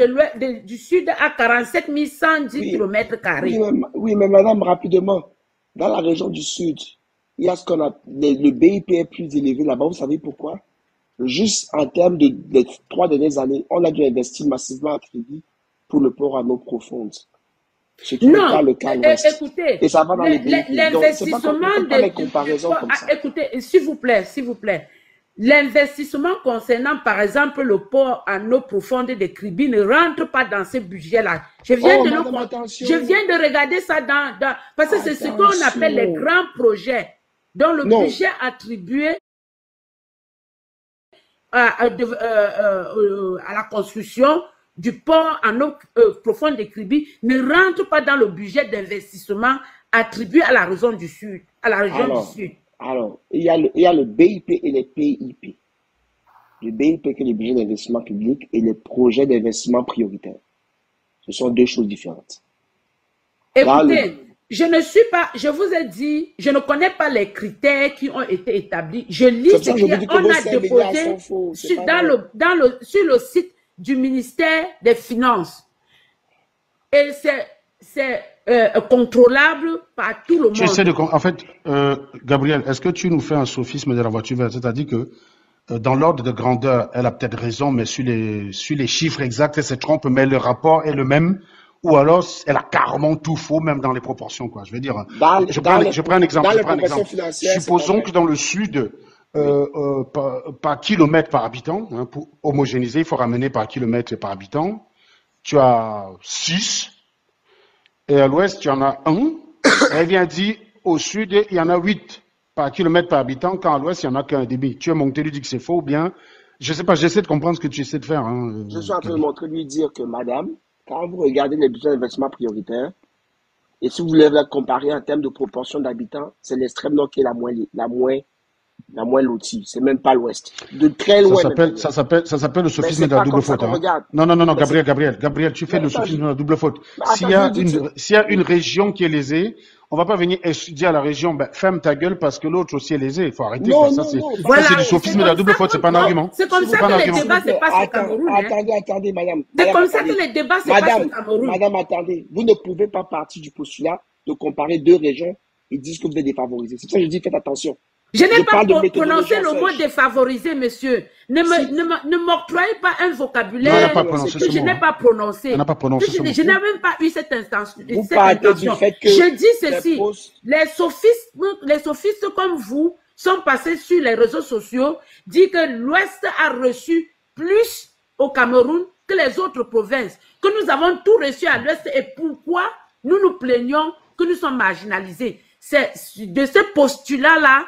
du Sud a 47 110 Oui, km carrés. oui, mais madame, rapidement. Dans la région du Sud, il y a ce qu'on a, le BIP est plus élevé là-bas. Vous savez pourquoi? Juste en termes des 3 dernières années, on a dû investir massivement en crédit pour le port en eau profonde. Ce qui n'est pas Non, le cas à l'Ouest. écoutez, Et ça va dans les BIP. Donc, c'est pas l'investissement faites pas les comparaisons comme ça. écoutez, s'il vous plaît, l'investissement concernant, par exemple, le port en eau profonde de Kribi ne rentre pas dans ce budget-là. Je viens de regarder ça parce que c'est ce qu'on appelle les grands projets, dont le budget attribué à la construction du port en eau profonde de Kribi ne rentre pas dans le budget d'investissement attribué à la région du Sud, du Sud. Alors, il y a le BIP et les PIP. Le BIP, qui est le budget d'investissement public, et les projets d'investissement prioritaires. Ce sont deux choses différentes. Écoutez, je vous ai dit, je ne connais pas les critères qui ont été établis. Je lis ce qu'on a déposé sur le site du ministère des Finances. Et c'est contrôlable par tout le monde. En fait, Gabriel, est-ce que tu nous fais un sophisme de la voiture verte? C'est-à-dire que dans l'ordre de grandeur, elle a peut-être raison, mais sur les chiffres exacts, elle se trompe, mais le rapport est le même. Ou alors, elle a carrément tout faux, même dans les proportions, quoi. Je veux dire, je prends un exemple. Supposons que dans le Sud, par kilomètre par habitant, hein, pour homogénéiser, il faut ramener par kilomètre par habitant. Tu as 6. Et à l'Ouest, tu en as 1. Elle vient dire, au Sud, il y en a 8 par kilomètre par habitant, quand à l'Ouest, il n'y en a qu'un demi. Tu es monté, lui dit que c'est faux, ou bien, je sais pas, j'essaie de comprendre ce que tu essaies de faire. Hein, je suis en train de montrer, lui dire que, madame, quand vous regardez les budgets d'investissement prioritaires, et si vous voulez la comparer en termes de proportion d'habitants, c'est l'extrême nord qui est la moins lotie. C'est même pas l'ouest. De très loin. Ça s'appelle le sophisme de la double faute. Hein. Non, Gabriel, tu fais le sophisme de la double faute. S'il y a une région qui est lésée, on va pas venir dire à la région, ferme ta gueule parce que l'autre aussi est lésé. Il faut arrêter. Ça, c'est du sophisme de la double faute. C'est pas un argument. C'est comme ça que les débats se passent au Cameroun. Attendez, madame. C'est comme ça que les débats se passent au Cameroun. Madame, attendez. Vous ne pouvez pas partir du postulat de comparer deux régions et dire que vous êtes défavorisé. C'est pour ça que je dis, faites attention. Je n'ai pas prononcé le mot défavorisé, monsieur. Ne m'octroyez pas un vocabulaire que je n'ai pas prononcé. Je n'ai même pas eu cette intention. Je dis ceci. Les sophistes comme vous sont passés sur les réseaux sociaux, disent que l'Ouest a reçu plus au Cameroun que les autres provinces, que nous avons tout reçu à l'Ouest et pourquoi nous nous plaignons que nous sommes marginalisés. C'est de ce postulat-là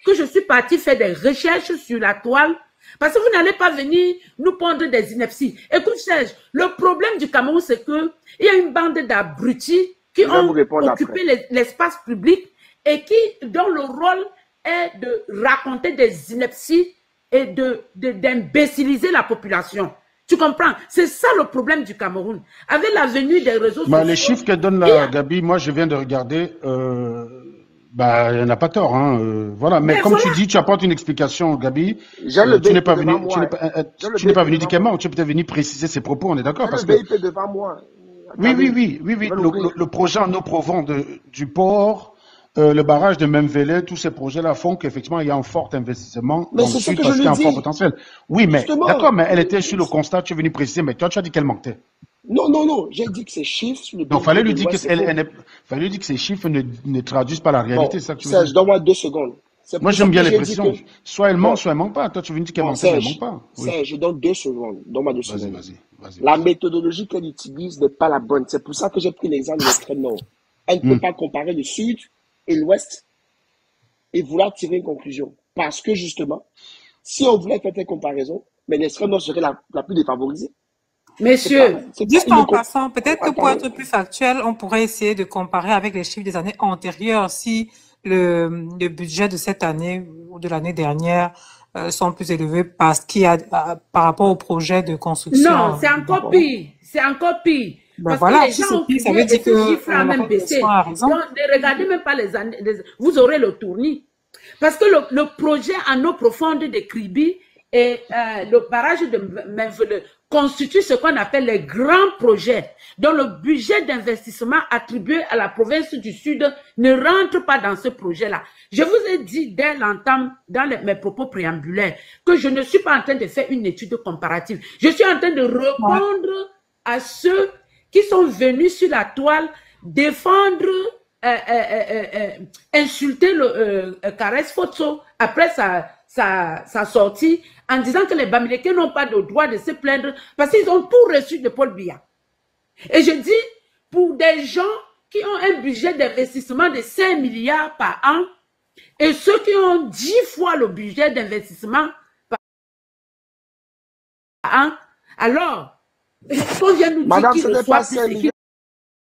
que je suis parti faire des recherches sur la toile, parce que vous n'allez pas venir nous pondre des inepties. Écoute, Serge, le problème du Cameroun, c'est qu'il y a une bande d'abrutis qui ont occupé l'espace public et dont le rôle est de raconter des inepties et d'imbéciliser la population. Tu comprends? C'est ça le problème du Cameroun. Avec la venue des réseaux sociaux... Les chiffres qu'elle donne là, Gabi, moi je viens de regarder... elle n'a pas tort, hein. Voilà. Mais comme tu dis, tu apportes une explication, Gabi. Tu n'es pas venu dire comment, tu es peut-être venu préciser ses propos, on est d'accord, parce que. Le BIP devant moi. Oui. Le projet en eau profonde du port, le barrage de Memvele, tous ces projets-là font qu'effectivement il y a un fort investissement dans le sud parce qu'il y a un fort potentiel. Oui, mais d'accord, mais elle était sur le constat, tu es venu préciser, mais toi tu as dit qu'elle manquait. Non, j'ai dit que ces chiffres... Donc, fallait lui dire que ces chiffres ne traduisent pas la réalité, c'est ça que tu veux dire? Donne-moi 2 secondes. Moi, j'aime bien les précisions. Soit elle ment, soit elle ment pas. Toi, tu veux dire qu'elle ment, elle ment pas. Serge, je donne 2 secondes. Donne-moi 2 secondes. Vas-y. La méthodologie qu'elle utilise n'est pas la bonne. C'est pour ça que j'ai pris l'exemple de l'extrême nord. Elle ne peut pas comparer le sud et l'Ouest et vouloir tirer une conclusion. Parce que justement, si on voulait faire des comparaisons, mais l'extrême nord serait la plus défavorisée. Messieurs, juste en passant, peut-être que pour être plus factuel, on pourrait essayer de comparer avec les chiffres des années antérieures si le budget de cette année ou de l'année dernière sont plus élevés parce qu'il y a par rapport au projet de construction. Non, c'est encore pire. C'est encore pire. Ben Parce voilà, que les gens ont ça veut dire que ce chiffre a même baissé. Donc, ne regardez même pas les années. Vous aurez le tournis. Parce que le projet en eau profonde de Kribi et le barrage de Menvele constituent ce qu'on appelle les grands projets dont le budget d'investissement attribué à la province du Sud ne rentre pas dans ce projet-là. Je vous ai dit dès l'entame, dans mes propos préambulaires, que je ne suis pas en train de faire une étude comparative. Je suis en train de répondre à ceux qui sont venus sur la toile défendre, insulter le Caresse Foto après sa sortie en disant que les Bamileke n'ont pas le droit de se plaindre parce qu'ils ont tout reçu de Paul Biya. Et je dis, pour des gens qui ont un budget d'investissement de 5 milliards par an et ceux qui ont 10 fois le budget d'investissement par an, alors, qu'on vient nous dire qu'ils reçoivent plus.